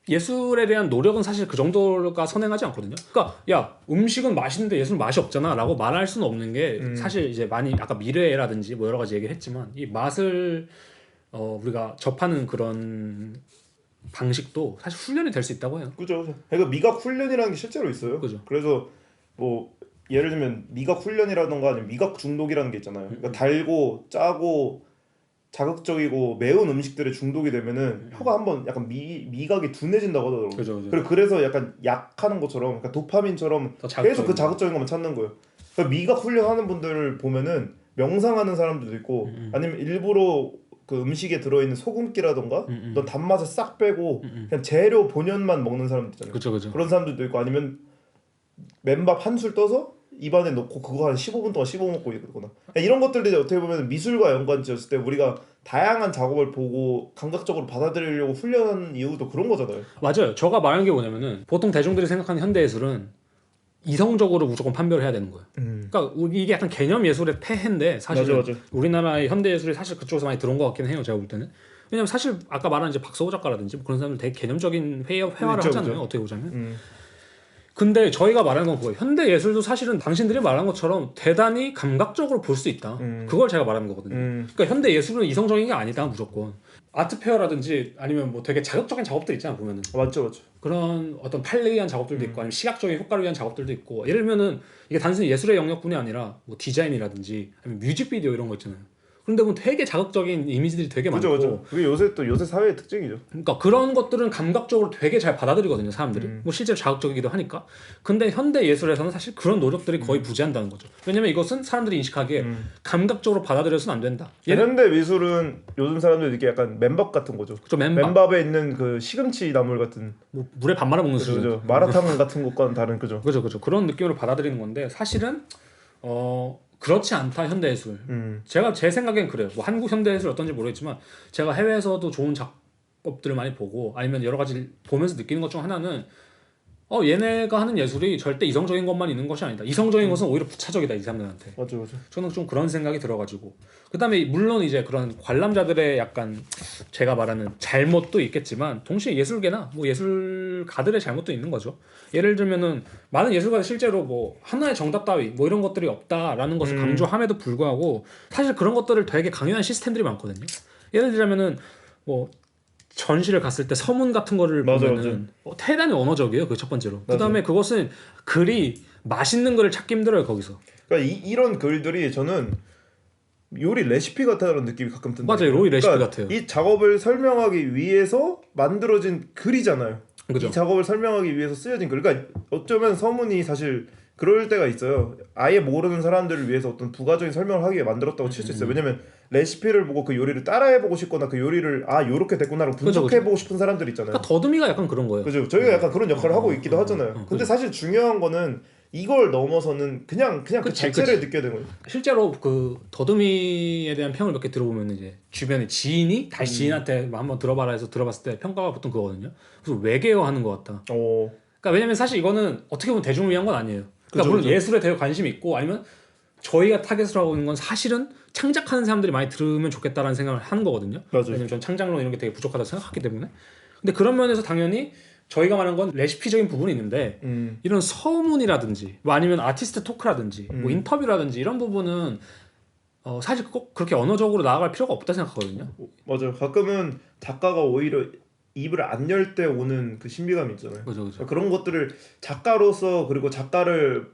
예술에 대한 노력은 사실 그 정도가 선행하지 않거든요. 그러니까 야 음식은 맛있는데 예술은 맛이 없잖아라고 말할 수는 없는 게 사실 이제 많이 아까 미래라든지 뭐 여러 가지 얘기를 했지만 이 맛을 우리가 접하는 그런 방식도 사실 훈련이 될 수 있다고 해요. 그죠. 그러니까 미각 훈련이라는 게 실제로 있어요. 그죠. 그래서 뭐 예를 들면 미각 훈련이라던가 아니면 미각 중독이라는 게 있잖아요. 그러니까 달고 짜고 자극적이고 매운 음식들에 중독이 되면은 혀가 한번 약간 미각이 둔해진다고 하더라고요. 그죠. 그리고 그래서 약간 약하는 것처럼 그러니까 도파민처럼 더 자극적인 계속 그 자극적인 것만 찾는 거예요. 그러니까 미각 훈련하는 분들을 보면은 명상하는 사람들도 있고 아니면 일부러 그 음식에 들어있는 소금기라던가 어떤 단맛을 싹 빼고 그냥 재료 본연만 먹는 사람들 있잖아요. 그죠. 그런 사람들도 있고 아니면 맨밥 한 술 떠서 입안에 넣고 그거 한 15분 동안 씹어 먹고 이러거나 이런 것들이 어떻게 보면 미술과 연관지었을 때 우리가 다양한 작업을 보고 감각적으로 받아들이려고 훈련한 이유도 그런 거잖아요. 맞아요. 제가 말하는 게 뭐냐면은 보통 대중들이 생각하는 현대예술은 이성적으로 무조건 판별을 해야 되는 거예요. 그러니까 이게 약간 개념 예술의 폐해인데 사실 맞아. 우리나라의 현대 예술이 사실 그쪽에서 많이 들어온 것 같긴 해요. 제가 볼 때는. 왜냐면 사실 아까 말한 이제 박서호 작가라든지 뭐 그런 사람들 되게 개념적인 회화를 그렇죠, 하잖아요. 그렇죠. 어떻게 보자면. 근데 저희가 말하는 건 그거예요. 현대 예술도 사실은 당신들이 말한 것처럼 대단히 감각적으로 볼 수 있다. 그걸 제가 말하는 거거든요. 그러니까 현대 예술은 이성적인 게 아니다 무조건. 아트페어라든지 아니면 뭐 되게 자극적인 작업들 있잖아 보면은. 맞죠. 그런 어떤 판례에 의한 작업들도 있고 아니면 시각적인 효과를 위한 작업들도 있고 예를 들면은 이게 단순히 예술의 영역뿐이 아니라 뭐 디자인이라든지 아니면 뮤직비디오 이런 거 있잖아요. 그런데 보면 되게 자극적인 이미지들이 되게 많고 그죠. 그게 요새 사회의 특징이죠. 그러니까 그런 것들은 감각적으로 되게 잘 받아들이거든요 사람들이. 뭐 실제로 자극적이기도 하니까. 근데 현대 예술에서는 사실 그런 노력들이 거의 부재한다는 거죠. 왜냐면 이것은 사람들이 인식하기에 감각적으로 받아들여서는 안 된다. 현대 미술은 요즘 사람들이 이게 약간 맨밥 같은 거죠. 좀 맨밥. 맨밥에 있는 그 시금치 나물 같은 뭐 물에 밥 말아 먹는 수준. 그죠. 마라탕 같은 것과는 다른 그죠. 그죠. 그런 느낌으로 받아들이는 건데 사실은 그렇지 않다 현대 예술. 제가 제 생각엔 그래요. 뭐 한국 현대 예술 어떤지 모르겠지만 제가 해외에서도 좋은 작업들을 많이 보고 아니면 여러 가지 보면서 느끼는 것 중 하나는 얘네가 하는 예술이 절대 이성적인 것만 있는 것이 아니다. 이성적인 것은 오히려 부차적이다 이 사람들한테. 맞죠. 저는 좀 그런 생각이 들어가지고 그다음에 물론 이제 그런 관람자들의 약간 제가 말하는 잘못도 있겠지만 동시에 예술계나 뭐 예술가들의 잘못도 있는 거죠. 예를 들면은 많은 예술가들 실제로 뭐 하나의 정답 따위 뭐 이런 것들이 없다라는 것을 강조함에도 불구하고 사실 그런 것들을 되게 강요한 시스템들이 많거든요. 예를 들자면은 뭐 전시를 갔을 때 서문 같은 거를 보면은 대단히 언어적이에요. 그 첫 번째로. 그다음에 그것은 글이 맛있는 글을 찾기 힘들어요 거기서. 그러니까 이런 글들이 저는 요리 레시피 같다는 느낌이 가끔 든다. 맞아요, 요리 레시피 같아요. 이 작업을 설명하기 위해서 만들어진 글이잖아요. 그죠. 이 작업을 설명하기 위해서 쓰여진 글. 그러니까 어쩌면 서문이 사실 그럴 때가 있어요. 아예 모르는 사람들을 위해서 어떤 부가적인 설명을 하기 위해 만들었다고 칠 수 있어요. 왜냐면 레시피를 보고 그 요리를 따라해보고 싶거나 그 요리를 요렇게 됐구나라고 분석해보고 싶은 사람들 있잖아요. 그러니까 더듬이가 약간 그런 거예요. 그죠. 저희가 약간 그런 역할을 하고 있기도 하잖아요. 근데 사실 중요한 거는 이걸 넘어서는 그냥 그 자체를 느껴야 되는 거예요. 실제로 그 더듬이에 대한 평을 몇 개 들어보면 이제 주변에 지인이 다시 지인한테 한번 들어봐라 해서 들어봤을 때 평가가 보통 그거거든요. 그래서 외계어 하는 것 같다. 그러니까 왜냐면 사실 이거는 어떻게 보면 대중을 위한 건 아니에요. 그러니까 물론 예술에 되게 관심이 있고 아니면 저희가 타겟을 하고 있는 건 사실은 창작하는 사람들이 많이 들으면 좋겠다라는 생각을 하는 거거든요. 왜냐면 전 창작론 이런 게 되게 부족하다고 생각하기 때문에. 근데 그런 면에서 당연히 저희가 말하는 건 레시피적인 부분이 있는데 이런 서문이라든지 뭐 아니면 아티스트 토크라든지 뭐 인터뷰라든지 이런 부분은 사실 꼭 그렇게 언어적으로 나아갈 필요가 없다 생각하거든요. 맞아요. 가끔은 작가가 오히려 입을 안 열 때 오는 그 신비감이 있잖아요. 그죠. 그런 것들을 작가로서 그리고 작가를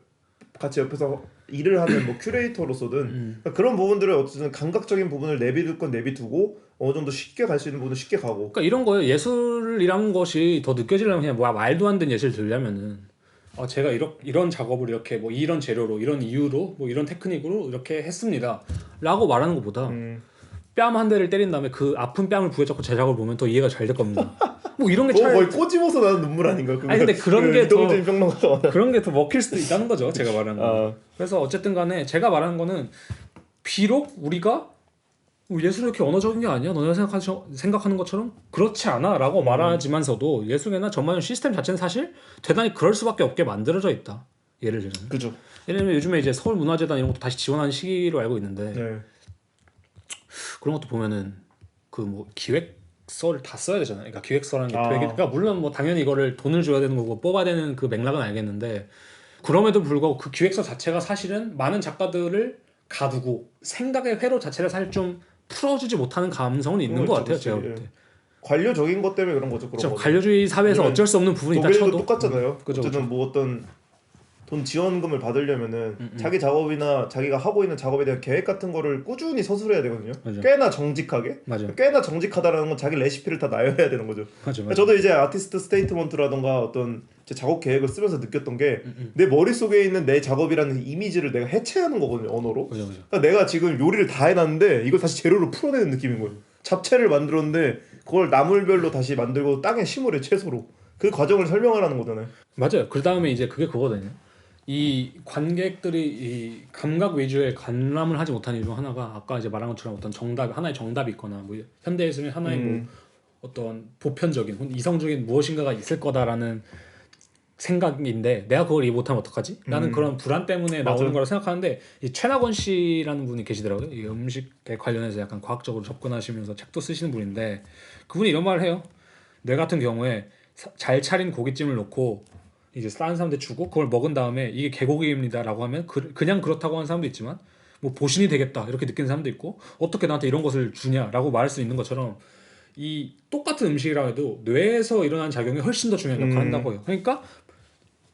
같이 옆에서 일을 하는 뭐 큐레이터로서든 그런 부분들을 어쨌든 감각적인 부분을 내비둘 건 내비두고 어느 정도 쉽게 갈 수 있는 부분은 쉽게 가고. 그러니까 이런 거예요. 예술이라는 것이 더 느껴지려면 그냥 뭐 말도 안 되는 예시를 들려면은 제가 이런 작업을 이렇게 뭐 이런 재료로 이런 이유로 뭐 이런 테크닉으로 이렇게 했습니다라고 말하는 것보다 뺨 한 대를 때린 다음에 그 아픈 뺨을 부여잡고 제작을 보면 더 이해가 잘 될 겁니다. 뭐 이런 게 거의 꼬집어서 나는 눈물 아닌가? 아니 근데 그런 게 더 평론가가 그런 게 더 먹힐 수도 있다는 거죠. 제가 말하는 거. 그래서 어쨌든 간에 제가 말하는 거는 비록 우리가 예술이 이렇게 언어적인 게 아니야. 너네가 생각하는 것처럼 그렇지 않아라고 말하지만서도 예술계나 전반적인 시스템 자체는 사실 대단히 그럴 수밖에 없게 만들어져 있다. 예를 들면. 그죠. 예를 들면 요즘에 이제 서울문화재단 이런 것도 다시 지원하는 시기로 알고 있는데 그런 것도 보면은 그 뭐 기획서를 다 써야 되잖아요. 그러니까 기획서라는 게 되게 그러니까 물론 뭐 당연히 이거를 돈을 줘야 되는 거고 뽑아야 되는 그 맥락은 알겠는데 그럼에도 불구하고 그 기획서 자체가 사실은 많은 작가들을 가두고 생각의 회로 자체를 사실 좀 풀어주지 못하는 감성은 있는 것 같아요. 제가 볼 때. 관료적인 것 때문에 그런 거죠. 그렇죠. 관료주의 사회에서 어쩔 수 없는 부분이 있다 쳐도 독일도 똑같잖아요. 어쨌든 뭐 어떤 돈 지원금을 받으려면은 자기 작업이나 자기가 하고 있는 작업에 대한 계획 같은 거를 꾸준히 서술해야 되거든요. 맞아. 꽤나 정직하게. 맞아. 꽤나 정직하다라는 건 자기 레시피를 다 나열해야 되는 거죠. 맞아. 저도 이제 아티스트 스테이트먼트라던가 어떤 제 작업 계획을 쓰면서 느꼈던 게 내 머릿속에 있는 내 작업이라는 이미지를 내가 해체하는 거거든요. 언어로. 맞아. 그러니까 내가 지금 요리를 다 해놨는데 이걸 다시 재료로 풀어내는 느낌인 거예요. 잡채를 만들었는데 그걸 나물별로 다시 만들고 땅에 심으래 채소로. 그 과정을 설명하라는 거잖아요. 맞아요. 그 다음에 이제 그게 그거거든요. 이 관객들이 이 감각 위주의 관람을 하지 못하는 이유 중 하나가 아까 이제 말한 것처럼 어떤 하나의 정답이 있거나 뭐 현대예술은 하나의 뭐 어떤 보편적인 이성적인 무엇인가가 있을 거다라는 생각인데 내가 그걸 이해 못하면 어떡하지? 라는 그런 불안 때문에 나오는 맞아. 거라고 생각하는데 이 최낙원 씨라는 분이 계시더라고요. 이 음식에 관련해서 약간 과학적으로 접근하시면서 책도 쓰시는 분인데 그분이 이런 말을 해요. 뇌 같은 경우에 잘 차린 고깃찜을 놓고 이제 다른 사람한테 주고 그걸 먹은 다음에 이게 개고기입니다라고 하면 그냥 그렇다고 하는 사람도 있지만 뭐 보신이 되겠다 이렇게 느끼는 사람도 있고 어떻게 나한테 이런 것을 주냐라고 말할 수 있는 것처럼 이 똑같은 음식이라 해도 뇌에서 일어나는 작용이 훨씬 더 중요한 역할을 한다고 해요. 그러니까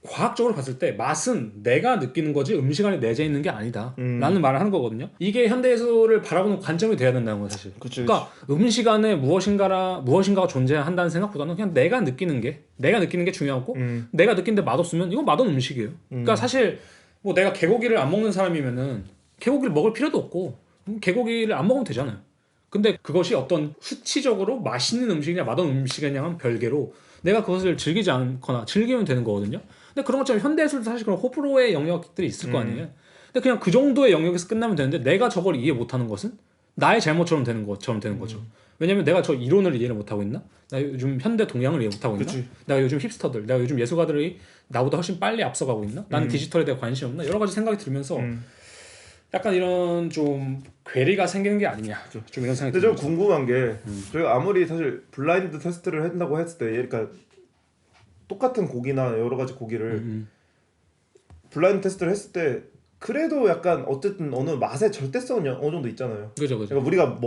과학적으로 봤을 때 맛은 내가 느끼는 거지 음식 안에 내재 있는 게 아니다 라는 말을 하는 거거든요. 이게 현대예술을 바라보는 관점이 돼야 된다는 거예요 사실. 그치. 그러니까 음식 안에 무엇인가가 존재한다는 생각보다는 그냥 내가 느끼는 게 중요하고 내가 느끼는데 맛없으면 이건 맛없는 음식이에요. 그러니까 사실 뭐 내가 개고기를 안 먹는 사람이면은 개고기를 먹을 필요도 없고 개고기를 안 먹으면 되잖아요. 근데 그것이 어떤 수치적으로 맛있는 음식이냐 맛없는 음식이냐는 별개로 내가 그것을 즐기지 않거나 즐기면 되는 거거든요. 근데 그런 것처럼 현대예술도 사실 그런 호불호의 영역들이 있을 거 아니에요. 근데 그냥 그 정도의 영역에서 끝나면 되는데 내가 저걸 이해 못하는 것은 나의 잘못처럼 되는 거죠. 왜냐면 내가 저 이론을 이해를 못하고 있나? 나 요즘 현대 동양을 이해 못하고 있나? 그치. 내가 요즘 힙스터들, 내가 요즘 예술가들이 나보다 훨씬 빨리 앞서가고 있나? 나는 디지털에 대해 관심이 없나? 여러 가지 생각이 들면서 약간 이런 좀 괴리가 생기는 게 아니냐 좀 이런 생각이 근데 좀 들죠. 궁금한 게 저희가 아무리 사실 블라인드 테스트를 한다고 했을 때 그러니까 똑같은 고기나 여러 가지 고기를 블라인드 테스트를 했을 때 그래도 약간 어쨌든 어느 맛의 절대성은 어느 정도 있잖아요. 그죠. 그러니까 우리가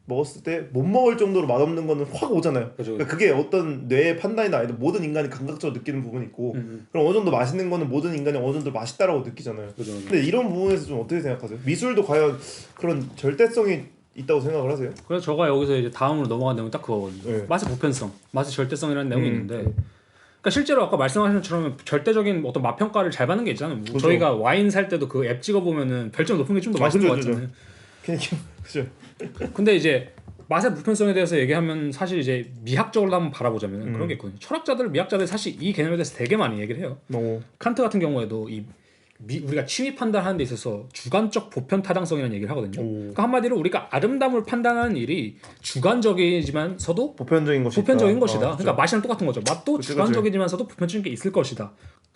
먹었을 때 못 먹을 정도로 맛없는 거는 확 오잖아요. 그죠. 그러니까 그게 어떤 뇌의 판단이나 아니면 모든 인간이 감각적으로 느끼는 부분이 있고 그럼 어느 정도 맛있는 거는 모든 인간이 어느 정도 맛있다라고 느끼잖아요. 그죠. 근데 이런 부분에서 좀 어떻게 생각하세요? 미술도 과연 그런 절대성이 있다고 생각을 하세요? 그래서 저가 여기서 이제 다음으로 넘어간 내용이 딱 그거거든요. 네. 맛의 보편성, 맛의 절대성이라는 내용이 있는데, 그러니까 실제로 아까 말씀하신 것처럼 절대적인 어떤 맛 평가를 잘 받는 게 있잖아요. 뭐 그죠. 저희가 와인 살 때도 그 앱 찍어 보면은 별점 높은 게 좀 더 맛있는 것 그죠, 같잖아요. 그냥 그죠. 근데 이제 맛의 보편성에 대해서 얘기하면 사실 이제 미학적으로 한번 바라보자면 그런 게 있거든요. 철학자들, 미학자들 사실 이 개념에 대해서 되게 많이 얘기를 해요. 칸트 같은 경우에도 우리가 취미 판단하는 데 있어서 주관적 보편 타당성이라는 얘기를 하거든요. 그러니까 한마디로 우리가 아름다움을 판단하는 일이 주관적이지만서도 보편적인 것이다. 것이다. 그러니까 맛이랑 똑같은 거죠. 맛도 그치, 주관적이지만서도 보편적인 게 있을 것이다.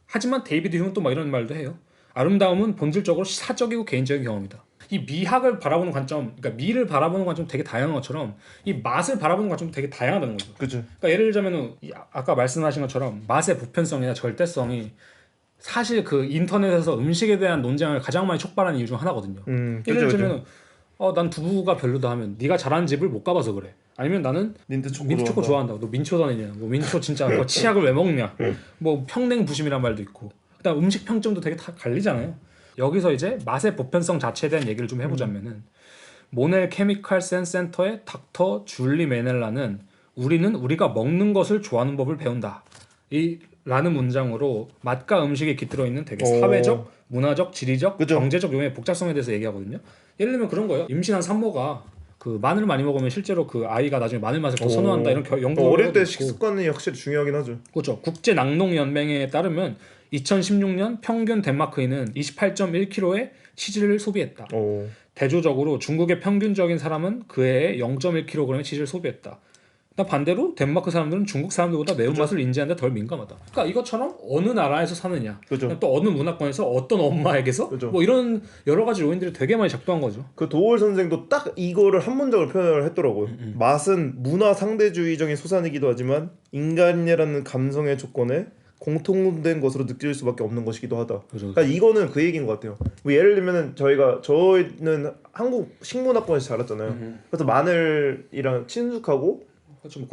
하지만 데이비드 휴는 또 막 이런 말도 해요. 아름다움은 본질적으로 사적이고 개인적인 경험이다. 이 미학을 바라보는 관점, 그러니까 미를 바라보는 관점 되게 다양한 것처럼 이 맛을 바라보는 관점도 되게 다양하다는 거죠. 그죠. 그러니까 예를 들자면은 아까 말씀하신 것처럼 맛의 보편성이나 절대성이 사실 그 인터넷에서 음식에 대한 논쟁을 가장 많이 촉발하는 이유 중 하나거든요. 예를 들면 난 두부가 별로다 하면 네가 잘하는 집을 못 가봐서 그래. 아니면 나는 민트 초코 좋아한다. 너 민초 다니냐? 뭐 민초 진짜 뭐 치약을 왜 먹냐? 뭐 평냉 부심이란 말도 있고. 그다음 음식 평점도 되게 다 갈리잖아요. 여기서 이제 맛의 보편성 자체에 대한 얘기를 좀 해보자면은 모넬 케미칼 센터의 닥터 줄리 메넬라는 우리는 우리가 먹는 것을 좋아하는 법을 배운다. 이 라는 문장으로 맛과 음식에 깃들어 있는 되게 사회적, 문화적, 지리적, 그죠. 경제적 요인의 복잡성에 대해서 얘기하거든요. 예를 들면 그런 거예요. 임신한 산모가 그 마늘을 많이 먹으면 실제로 그 아이가 나중에 마늘 맛을 더 선호한다 이런 연구가 어릴 때 있고. 식습관이 확실히 중요하긴 하죠. 그렇죠. 국제 낙농 연맹에 따르면 2016년 평균 덴마크인은 28.1kg의 치즈를 소비했다. 대조적으로 중국의 평균적인 사람은 그 해에 0.1kg의 치즈를 소비했다. 반대로 덴마크 사람들은 중국 사람들보다 매운맛을 인지하는 데 덜 민감하다. 그러니까 이것처럼 어느 나라에서 사느냐, 또 어느 문화권에서 어떤 엄마에게서 뭐 이런 여러 가지 요인들이 되게 많이 작동한 거죠. 그 도올 선생도 딱 이거를 한 문장을 표현을 했더라고요. 맛은 문화 상대주의적인 소산이기도 하지만 인간이라는 감성의 조건에 공통된 것으로 느낄 수밖에 없는 것이기도 하다. 그러니까 이거는 그 얘기인 것 같아요. 뭐 예를 들면은 저희는 한국 식문화권에서 자랐잖아요. 그래서 마늘이랑 친숙하고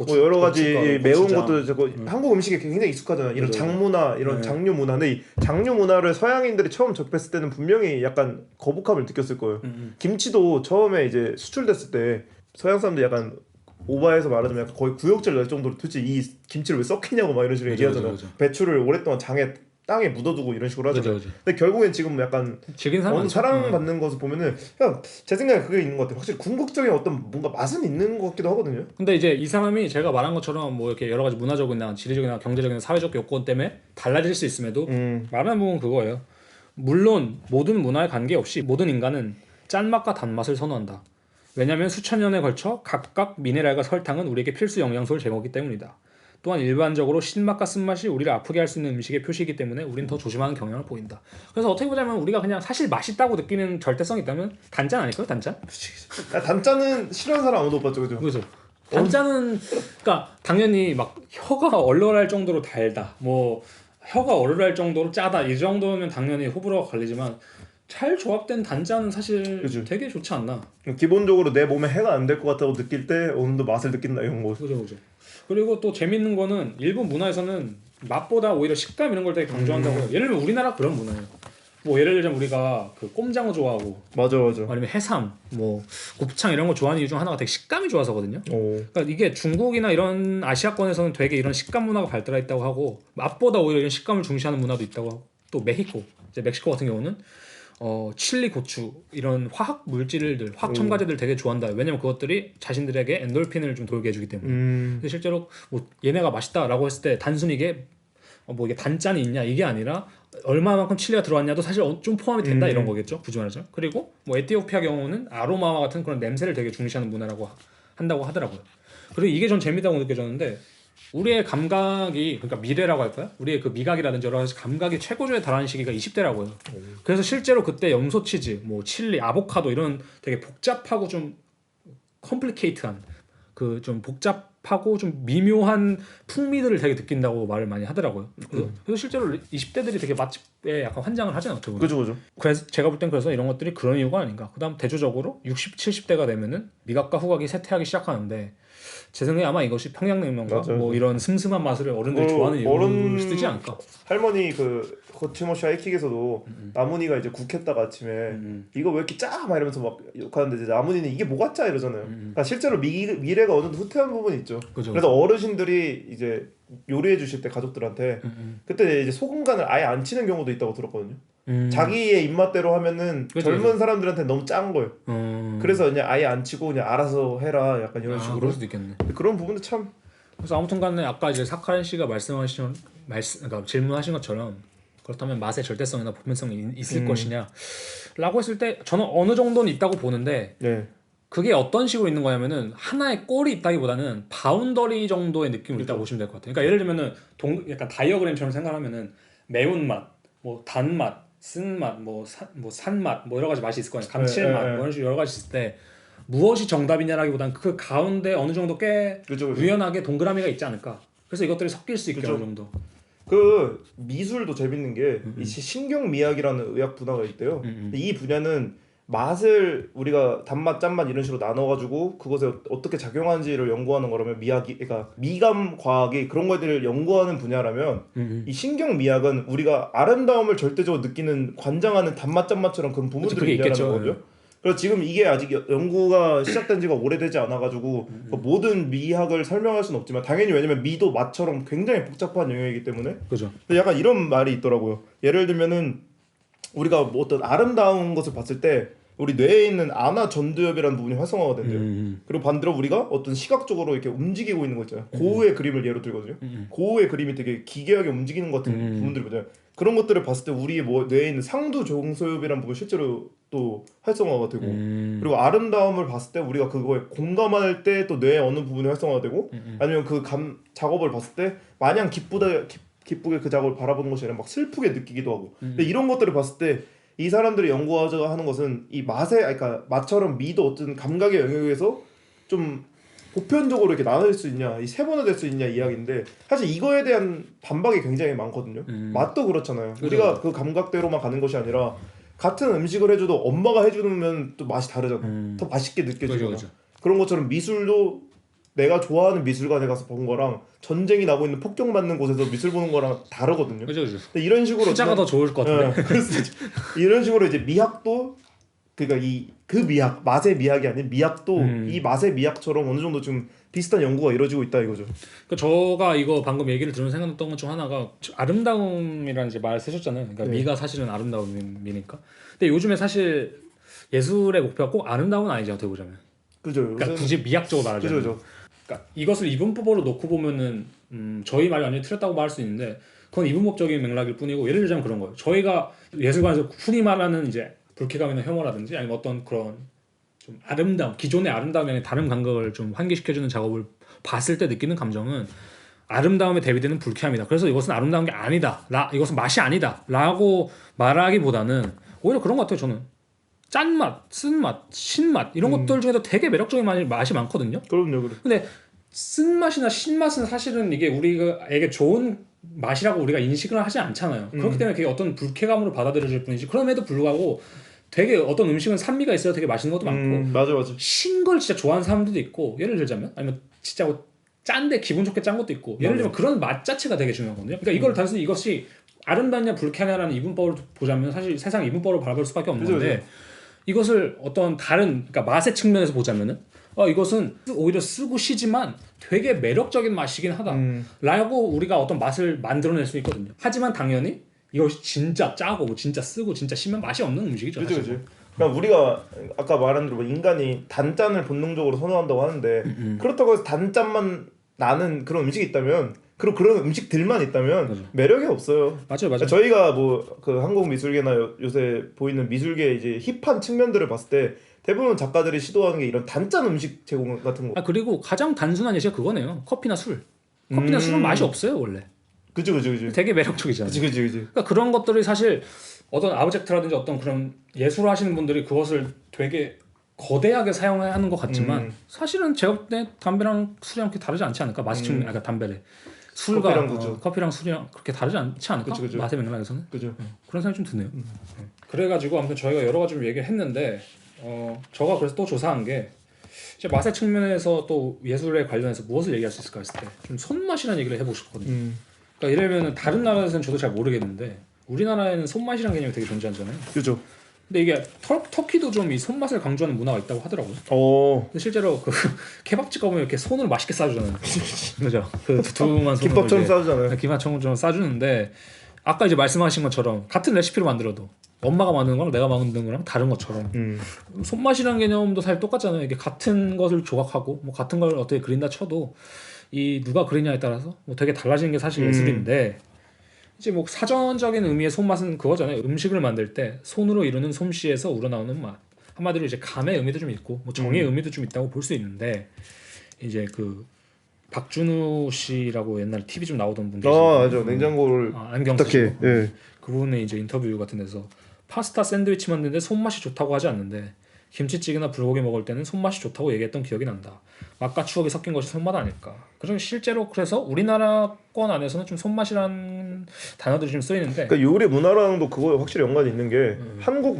뭐 여러 가지 매운 것도 저거 한국 음식에 굉장히 익숙하잖아요. 이런 장문화, 이런 장류 문화. 근데 이 장류 문화를 서양인들이 처음 접했을 때는 분명히 약간 거북함을 느꼈을 거예요. 김치도 처음에 이제 수출됐을 때 서양 사람들이 약간 오바해서 말하자면 약간 거의 구역질 날 정도로 도대체 이 김치를 왜 썩히냐고 막 이런 식으로 얘기하잖아요. 배추를 오랫동안 땅에 묻어두고 이런 식으로 하잖아요. 근데 결국엔 지금 약간 사랑받는 것을 보면은 그냥 제 생각에 그게 있는 것 같아요. 확실히 궁극적인 어떤 뭔가 맛은 있는 것 같기도 하거든요. 근데 이제 이 사람이 제가 말한 것처럼 뭐 이렇게 여러 가지 문화적이나 지리적이나 경제적이나 사회적 요건 때문에 달라질 수 있음에도 말하는 부분은 그거예요. 물론 모든 문화에 관계없이 모든 인간은 짠맛과 단맛을 선호한다. 왜냐하면 수천 년에 걸쳐 각각 미네랄과 설탕은 우리에게 필수 영양소를 제공하기 때문이다. 또한 일반적으로 신맛과 쓴맛이 우리를 아프게 할 수 있는 음식의 표시이기 때문에 우리는 더 조심하는 경향을 보인다. 그래서 어떻게 보자면 우리가 그냥 사실 맛있다고 느끼는 절대성이 있다면 단짠 아닐까요? 단짠? 야, 단짠은 싫어하는 사람 아무도 못 봤죠, 그죠? 그래서 단짠은 그러니까 당연히 막 혀가 얼얼할 정도로 달다, 뭐 혀가 얼얼할 정도로 짜다 이 정도면 당연히 호불호가 갈리지만 잘 조합된 단짠은 사실 그죠. 되게 좋지 않나. 기본적으로 내 몸에 해가 안 될 것 같다고 느낄 때 어느 정도 맛을 느낀다 이런 거. 그죠, 그죠. 그리고 또 재밌는 거는 일본 문화에서는 맛보다 오히려 식감 이런 걸 되게 강조한다고 해요. 예를 들면 우리나라 그런 문화예요. 뭐 예를 들자면 우리가 그 꼼장어 좋아하고 맞아. 아니면 해삼, 뭐 곱창 이런 거 좋아하는 이유 중 하나가 되게 식감이 좋아서거든요. 오. 그러니까 이게 중국이나 이런 아시아권에서는 되게 이런 식감 문화가 발달해 있다고 하고 맛보다 오히려 이런 식감을 중시하는 문화도 있다고 하고 또 멕시코, 이제 멕시코 같은 경우는 칠리, 고추 이런 화학 물질들, 화학 첨가제들 되게 좋아한다. 왜냐면 그것들이 자신들에게 엔돌핀을 좀 돌게 해주기 때문에. 근데 실제로 뭐 얘네가 맛있다라고 했을 때 단순히 이게 뭐 이게 단짠이 있냐 이게 아니라 얼마만큼 칠리가 들어왔냐도 사실 좀 포함이 된다 이런 거겠죠. 굳이 말하자면. 그리고 뭐 에티오피아 경우는 아로마와 같은 그런 냄새를 되게 중시하는 문화라고 한다고 하더라고요. 그리고 이게 전 재밌다고 느껴졌는데 우리의 감각이, 그러니까 미래라고 할까요? 우리의 그 미각이라든지 여러 가지 감각이 최고조에 달하는 시기가 20대라고요. 그래서 실제로 그때 염소 치즈, 뭐 칠리, 아보카도 이런 되게 복잡하고 좀 컴플리케이트한 그 좀 복잡하고 좀 미묘한 풍미들을 되게 느낀다고 말을 많이 하더라고요. 그래서 실제로 20대들이 되게 맛집에 약간 환장을 하잖아요. 어떻게 보면. 그죠. 그래서 제가 볼 땐 그래서 이런 것들이 그런 이유가 아닌가. 그다음 대조적으로 60, 70대가 되면은 미각과 후각이 쇠퇴하기 시작하는데 제 생각에 아마 이것이 평양냉면과 맞아요. 뭐 이런 슴슴한 맛을 어른들이 좋아하는 이유를 쓰지 않을까. 할머니 그 거침없이 하이킥에서도 나문이가 이제 국했다가 아침에 이거 왜 이렇게 짜? 막 이러면서 막 욕하는데 이제 나문이는 이게 뭐가 짜? 이러잖아요. 그러니까 실제로 미래가 어느 정도 후퇴한 부분이 있죠. 그죠. 그래서 어르신들이 이제 요리해 주실 때 가족들한테 그때 이제 소금 간을 아예 안 치는 경우도 있다고 들었거든요. 자기의 입맛대로 하면은 그죠, 젊은 그죠. 사람들한테 너무 짠 거예요. 그래서 그냥 아예 안 치고 그냥 알아서 해라 약간 이런 식으로. 그럴 수도 있겠네. 그런 부분도 참. 그래서 아무튼간에 아까 이제 사카린 씨가 그러니까 질문하신 것처럼 그렇다면 맛의 절대성이나 보편성이 있을 것이냐라고 했을 때 저는 어느 정도는 있다고 보는데 네. 그게 어떤 식으로 있는 거냐면은 하나의 꼴이 있다기보다는 바운더리 정도의 느낌이 있다고 보시면 될 것 같아요. 그러니까 예를 들면은 약간 다이어그램처럼 생각하면은 매운맛, 뭐 단맛, 쓴맛, 뭐 산맛, 뭐 여러 가지 맛이 있을 거예요. 감칠맛, 뭐 이런 식으로 여러 가지 있을 때 무엇이 정답이냐라기보다는 그 가운데 어느 정도 꽤 그죠. 유연하게 동그라미가 있지 않을까. 그래서 이것들이 섞일 수 있게 그죠. 어느 정도. 그 미술도 재밌는 게 이 신경미학이라는 의학 분야가 있대요. 이 분야는 맛을 우리가 단맛, 짠맛 이런 식으로 나눠가지고 그것에 어떻게 작용하는지를 연구하는 거라면 미학이, 그러니까 미감 과학이 그런 것들을 연구하는 분야라면 이 신경미학은 우리가 아름다움을 절대적으로 느끼는 관장하는 단맛, 짠맛처럼 그런 부분들이 있냐는 거거든요. 그래서 지금 이게 아직 연구가 시작된 지가 오래되지 않아가지고 그 모든 미학을 설명할 수는 없지만 당연히 왜냐면 미도 맛처럼 굉장히 복잡한 영역이기 때문에. 그죠. 근데 약간 이런 말이 있더라고요. 예를 들면은 우리가 뭐 어떤 아름다운 것을 봤을 때 우리 뇌에 있는 아나 전두엽이라는 부분이 활성화가 된대요. 그리고 반대로 우리가 어떤 시각적으로 이렇게 움직이고 있는 거 있잖아요. 고우의 그림을 예로 들거든요. 고우의 그림이 되게 기괴하게 움직이는 것 같은 부분들이 있잖아요. 그런 것들을 봤을 때 우리의 뭐 뇌에 있는 상두 종소엽이라는 부분이 실제로 또 활성화가 되고 그리고 아름다움을 봤을 때 우리가 그거에 공감할 때 또 뇌의 어느 부분이 활성화가 되고 아니면 그 작업을 봤을 때 마냥 기쁘게 그 작업을 바라보는 것이 아니라 막 슬프게 느끼기도 하고 근데 이런 것들을 봤을 때 이 사람들이 연구하자 하는 것은 이 맛에 그러니까 맛처럼 미도 어떤 감각의 영역에서 좀 보편적으로 이렇게 나눠질 수 있냐, 이 세분화될 수 있냐 이야기인데 사실 이거에 대한 반박이 굉장히 많거든요. 맛도 그렇잖아요. 그죠. 우리가 그 감각대로만 가는 것이 아니라 같은 음식을 해줘도 엄마가 해주면 또 맛이 다르잖아. 더 맛있게 느껴지거나. 그죠. 그런 것처럼 미술도 내가 좋아하는 미술관에 가서 본 거랑 전쟁이 나고 있는 폭격 맞는 곳에서 미술 보는 거랑 다르거든요. 그죠. 근데 이런 식으로 후자가 더 좋을 것 같은데. 그래서 이런 식으로 이제 미학도 그러니까 그 미학 맛의 미학이 아닌 미학도 이 맛의 미학처럼 어느 정도 좀 비슷한 연구가 이루어지고 있다 이거죠. 그러니까 저가 이거 방금 얘기를 들으면서 생각났던 것 중 하나가 아름다움이라는 이제 말을 쓰셨잖아요. 그러니까 미가 사실은 아름다움이니까. 근데 요즘에 사실 예술의 목표가 꼭 아름다움은 아니죠. 어떻게 보자면. 그죠. 그러니까 굳이 미학적으로 말하자면. 그죠. 그러니까 이것을 이분법으로 놓고 보면은 저희 말이 완전히 틀렸다고 말할 수 있는데 그건 이분법적인 맥락일 뿐이고 예를 들자면 그런 거예요. 저희가 예술관에서 흔히 말하는 이제 불쾌감이나 혐오라든지 아니면 어떤 그런 좀 아름다움, 기존의 아름다움이 아닌 다른 감각을 좀 환기시켜주는 작업을 봤을 때 느끼는 감정은 아름다움에 대비되는 불쾌함이다. 그래서 이것은 아름다운 게 아니다. 이것은 맛이 아니다. 라고 말하기보다는 오히려 그런 것 같아요. 저는 짠맛, 쓴맛, 신맛 이런 것들 중에도 되게 매력적인 맛이 많거든요. 그럼요. 근데 쓴맛이나 신맛은 사실은 이게 우리에게 좋은 맛이라고 우리가 인식을 하지 않잖아요. 그렇기 때문에 그게 어떤 불쾌감으로 받아들여질 뿐이지. 그럼에도 불구하고 되게 어떤 음식은 산미가 있어요. 되게 맛있는 것도 많고 맞아. 신 걸 진짜 좋아하는 사람들도 있고 예를 들자면 아니면 진짜 뭐 짠데 기분 좋게 짠 것도 있고 예를 들면 그런 맛 자체가 되게 중요하거든요. 그러니까 이걸 단순히 이것이 아름답냐 불쾌하냐라는 이분법을 보자면 사실 세상 이분법을 바라볼 수밖에 없는 건데 이것을 어떤 다른 그러니까 맛의 측면에서 보자면은 이것은 오히려 쓰고 시지만 되게 매력적인 맛이긴 하다 라고 우리가 어떤 맛을 만들어낼 수 있거든요. 하지만 당연히 이것이 진짜 짜고 진짜 쓰고 진짜 심한 맛이 없는 음식이죠. 그렇죠. 그러니까 우리가 아까 말한 대로 인간이 단짠을 본능적으로 선호한다고 하는데 그렇다고 해서 단짠만 나는 그런 음식이 있다면 그런 음식들만 있다면 맞아. 매력이 없어요. 맞아요. 그러니까 저희가 뭐 그 한국 미술계나 요새 보이는 미술계 이제 힙한 측면들을 봤을 때 대부분 작가들이 시도하는 게 이런 단짠 음식 제공 같은 거. 그리고 가장 단순한 예시가 그거네요. 커피나 술. 커피나 술은 맛이 없어요 원래. 그죠. 되게 매력적이잖아요. 그지. 그러니까 그런 것들이 사실 어떤 아브젝트라든지 어떤 그런 예술을 하시는 분들이 그것을 되게 거대하게 사용하는 것 같지만 사실은 제가 볼 때 담배랑 술이랑 그렇게 다르지 않지 않을까? 맛이 측면, 그러니까 담배래. 술과 커피랑 술이랑 그렇게 다르지 않지 않을까? 그쵸. 맛의 맥락에서는. 그죠. 그런 생각이 좀 드네요. 그래가지고 아무튼 저희가 여러 가지 좀 얘기를 했는데 저가 그래서 또 조사한 게 이제 맛의 측면에서 또 예술에 관련해서 무엇을 얘기할 수 있을까 했을 때 좀 손맛이라는 얘기를 해보고 싶거든요. 그러니까 이러면은 다른 나라에서는 저도 잘 모르겠는데 우리나라에는 손맛이라는 개념이 되게 존재하잖아요. 그죠. 근데 이게 터키도 좀 이 손맛을 강조하는 문화가 있다고 하더라고요. 근데 실제로 그 케밥집 가보면 이렇게 손으로 맛있게 싸주잖아요. 그죠? 그 두툼한 손으로 김밥처럼 싸주잖아요. 김밥처럼 싸주는데 아까 이제 말씀하신 것처럼 같은 레시피로 만들어도 엄마가 만드는 거랑 내가 만드는 거랑 다른 것처럼 손맛이라는 개념도 사실 똑같잖아요. 이게 같은 것을 조각하고 뭐 같은 걸 어떻게 그린다 쳐도 이 누가 그리냐에 따라서 뭐 되게 달라지는 게 사실 예술인데 이제 뭐 사전적인 의미의 손맛은 그거잖아요. 음식을 만들 때 손으로 이루는 솜씨에서 우러나오는 맛. 한마디로 이제 감의 의미도 좀 있고 뭐 정의 의미도 좀 있다고 볼 수 있는데 이제 그 박준우 씨라고 옛날 TV 좀 나오던 분 계시죠. 맞아. 냉장고를 안경 쓰시고 그분의 이제 인터뷰 같은 데서 파스타 샌드위치 만드는데 손맛이 좋다고 하지 않는데 김치찌개나 불고기 먹을 때는 손맛이 좋다고 얘기했던 기억이 난다. 맛과 추억이 섞인 것이 손맛 아닐까. 그래서 실제로 그래서 우리나라권 안에서는 좀 손맛이라는 단어들이 좀 쓰이는데 그러니까 요리 문화랑도 그거 확실히 연관이 있는 게 한국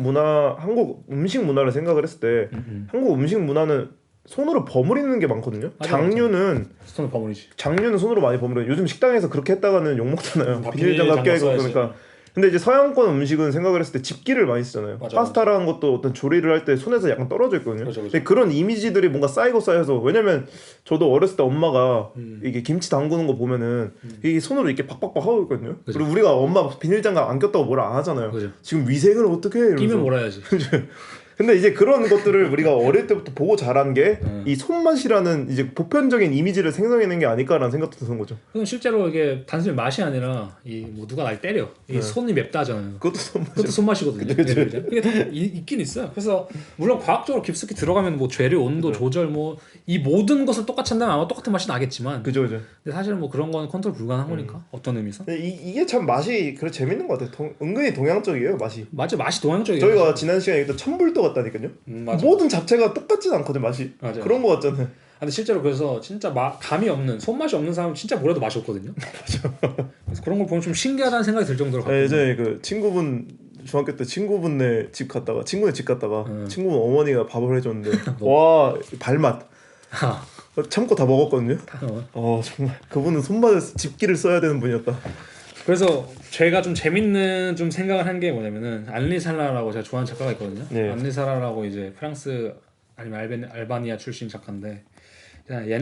음식 문화를 생각을 했을 때 한국 음식 문화는 손으로 버무리는 게 많거든요. 장류는 손으로 버무리지. 장류는 손으로 많이 버무려요. 요즘 식당에서 그렇게 했다가는 욕 먹잖아요. 비닐장갑 껴있고 그러니까. 근데 이제 서양권 음식은 생각을 했을 때 집기를 많이 쓰잖아요. 파스타라는 것도 어떤 조리를 할 때 손에서 약간 떨어져 있거든요. 근데 그런 이미지들이 뭔가 쌓이고 쌓여서 왜냐면 저도 어렸을 때 엄마가 이게 김치 담그는 거 보면은 이게 손으로 이렇게 박박박 하고 있거든요. 그리고 우리가 엄마 비닐장갑 안 꼈다고 뭐라 안 하잖아요. 지금 위생을 어떻게 해? 끼면 뭐라 해야지. 근데 이제 그런 것들을 우리가 어릴 때부터 보고 자란 게 이 손맛이라는 이제 보편적인 이미지를 생성해낸 게 아닐까라는 생각도 드는 거죠. 그건 실제로 이게 단순히 맛이 아니라 이 뭐 누가 날 때려 이 손이 맵다 하잖아요. 그것도 손맛이거든요. 그게 다 있긴 있어요. 그래서 물론 과학적으로 깊숙이 들어가면 뭐 재료 온도 조절 뭐 이 모든 것을 똑같이 한다면 아마 똑같은 맛이 나겠지만 그죠. 근데 사실은 뭐 그런 건 컨트롤 불가능한 거니까 어떤 의미에서 이게 참 맛이 그래 재밌는 것 같아요. 은근히 동양적이에요 맛이. 맞아 맛이 동양적이에요. 저희가 지난 시간에 얘기했던 천불도 같다니까요. 모든 잡채가 똑같진 않거든 맛이. 맞아. 그런 거 같잖아요. 근데 실제로 그래서 진짜 감이 없는 손맛이 없는 사람은 진짜 뭐라도 맛이 없거든요. 맞아. 그래서 그런 걸 보면 좀 신기하다는 생각이 들 정도로. 예전에 그 친구분 중학교 때 친구분네 집 갔다가 친구분 어머니가 밥을 해줬는데 와 발맛. 참고 다 먹었거든요. 정말 그분은 손맛에서 집기를 써야 되는 분이었다. 그래서 제가 좀 재밌는 좀 생각을 한 게 뭐냐면은 안리 살라라고 제가 좋아하는 작가가 있거든요. 안리 살라라고 이제 프랑스 아니면 알바니아 출신 작가인데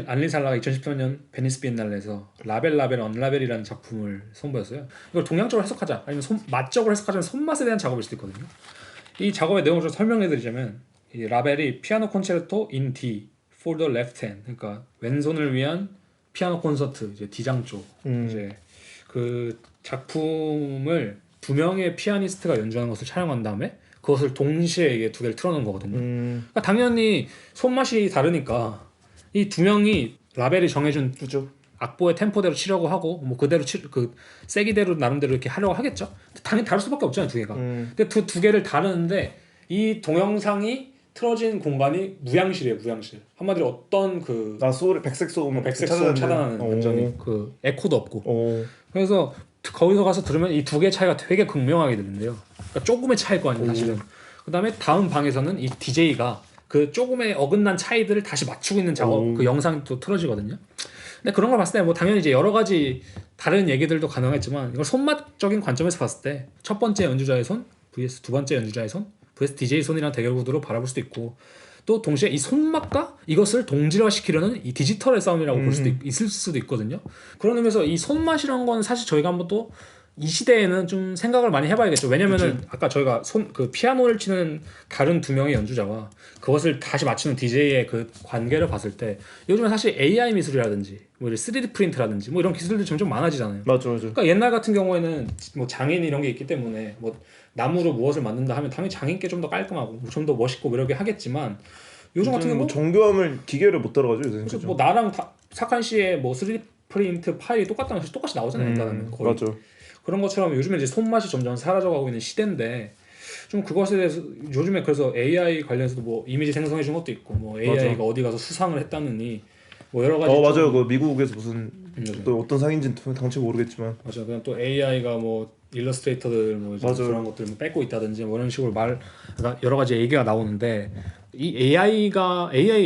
안리 살라가 2013년 베니스 비엔날레에서 라벨 언라벨이라는 작품을 선보였어요. 이걸 동양적으로 해석하자 아니면 맛적으로 해석하자면 손맛에 대한 작업일 수도 있거든요. 이 작업의 내용을 좀 설명해드리자면 이 라벨이 피아노 콘체르토 in D for the left hand 그러니까 왼손을 위한 피아노 콘서트 이제 D장조 이제 그 작품을 두 명의 피아니스트가 연주하는 것을 촬영한 다음에 그것을 동시에 이게 두 개를 틀어놓은 거거든요. 그러니까 당연히 손맛이 다르니까 이 두 명이 라벨이 정해준 악보의 템포대로 치려고 하고 뭐 그대로 그 세기대로 나름대로 이렇게 하려고 하겠죠. 당연히 다를 수밖에 없잖아요, 두 개가. 근데 두 개를 다루는데 이 동영상이 틀어진 공간이 무향실이에요, 무향실. 한마디로 어떤 그 소리 백색 소음 백색 소음 차단하는 완전히 그 에코도 없고. 그래서 거기서 가서 들으면 이 두 개의 차이가 되게 극명하게 들리는데요. 그러니까 조금의 차이일 거 아니에요, 사실은. 그다음에 다음 방에서는 이 DJ가 그 조금의 어긋난 차이들을 다시 맞추고 있는 작업, 그 영상이 또 틀어지거든요. 근데 그런 걸 봤을 때 뭐 당연히 이제 여러 가지 다른 얘기들도 가능했지만 이걸 손맛적인 관점에서 봤을 때 첫 번째 연주자의 손 vs 두 번째 연주자의 손 vs DJ 손이라는 대결 구도로 바라볼 수도 있고, 또 동시에 이 손맛과 이것을 동질화시키려는 이 디지털의 싸움이라고 볼 수도 있을 수도 있거든요. 그런 의미에서 이 손맛이란 건 사실 저희가 한번 또 이 시대에는 좀 생각을 많이 해봐야겠죠. 왜냐면은 아까 저희가 그 피아노를 치는 다른 두 명의 연주자와 그것을 다시 맞추는 DJ의 그 관계를 봤을 때 요즘에 사실 AI 미술이라든지 뭐 3D 프린트라든지 뭐 이런 기술들이 점점 많아지잖아요. 맞아. 그러니까 옛날 같은 경우에는 뭐 장인 이런 게 있기 때문에 뭐 나무로 무엇을 만든다 하면 당연히 장인께 좀 더 깔끔하고 좀 더 멋있고 뭐 이렇게 하겠지만 요즘 같은 경우 뭐 정교함을 기계를 못 따라가죠. 요즘 뭐 나랑 사칸 씨의 뭐 3D 프린트 파일이 똑같다면 사실 똑같이 나오잖아요. 인간은 거의. 맞아. 그런 것처럼 요즘에 이제 손맛이 점점 사라져가고 있는 시대인데 좀 그것에 대해서 요즘에 그래서 AI 관련해서도 뭐 이미지 생성해 준 것도 있고 뭐 AI가 맞아. 어디 가서 수상을 했다느니 뭐 여러 가지 맞아요. 그 미국에서 무슨 또 어떤 상인지는 당최 모르겠지만 맞아. 그냥 또 AI가 뭐 일러스트레이터들 뭐 그런 것들 뭐 뺏고 있다든지 뭐 이런 식으로 그러니까 여러 가지 얘기가 나오는데 이 AI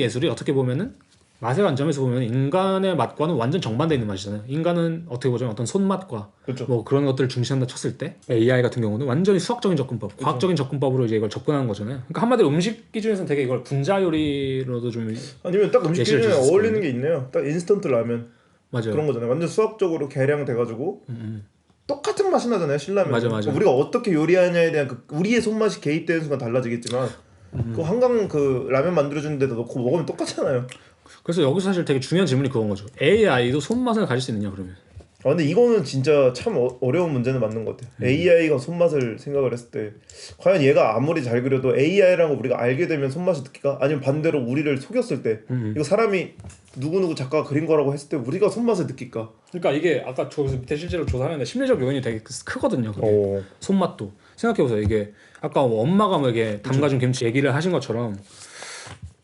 예술이 어떻게 보면은 맛의 관점에서 보면 인간의 맛과는 완전 정반대 있는 맛이잖아요. 인간은 어떻게 보자면 어떤 손맛과 그렇죠. 뭐 그런 것들을 중시한다 쳤을 때 AI 같은 경우는 완전히 수학적인 접근법, 그렇죠. 과학적인 접근법으로 이제 이걸 접근하는 거잖아요. 그러니까 한마디로 음식 기준에서는 되게 이걸 분자 요리로도 좀 아니면 딱 음식 예시를 기준에 들 수 어울리는 있거든요. 게 있네요. 딱 인스턴트 라면 맞아요. 그런 거잖아요. 완전 수학적으로 계량돼가지고 똑같은 맛이 나잖아요. 신라면. 맞아. 우리가 어떻게 요리하냐에 대한 그 우리의 손맛이 개입되는 순간 달라지겠지만 그 한강 그 라면 만들어주는 데다 넣고 먹으면 똑같잖아요. 그래서 여기서 사실 되게 중요한 질문이 그건 거죠. AI도 손맛을 가질 수 있느냐 그러면. 근데 이거는 진짜 참 어려운 문제는 맞는 것 같아요. AI가 손맛을 생각을 했을 때 과연 얘가 아무리 잘 그려도 AI라는 거 우리가 알게 되면 손맛이 느낄까? 아니면 반대로 우리를 속였을 때 이거 사람이 누구누구 작가가 그린 거라고 했을 때 우리가 손맛을 느낄까? 그러니까 이게 아까 저기서 밑에 실제로 조사하는데 심리적 요인이 되게 크거든요. 그게. 손맛도 생각해보세요. 이게 아까 뭐 엄마가 뭐 이게 담가준 김치 얘기를 하신 것처럼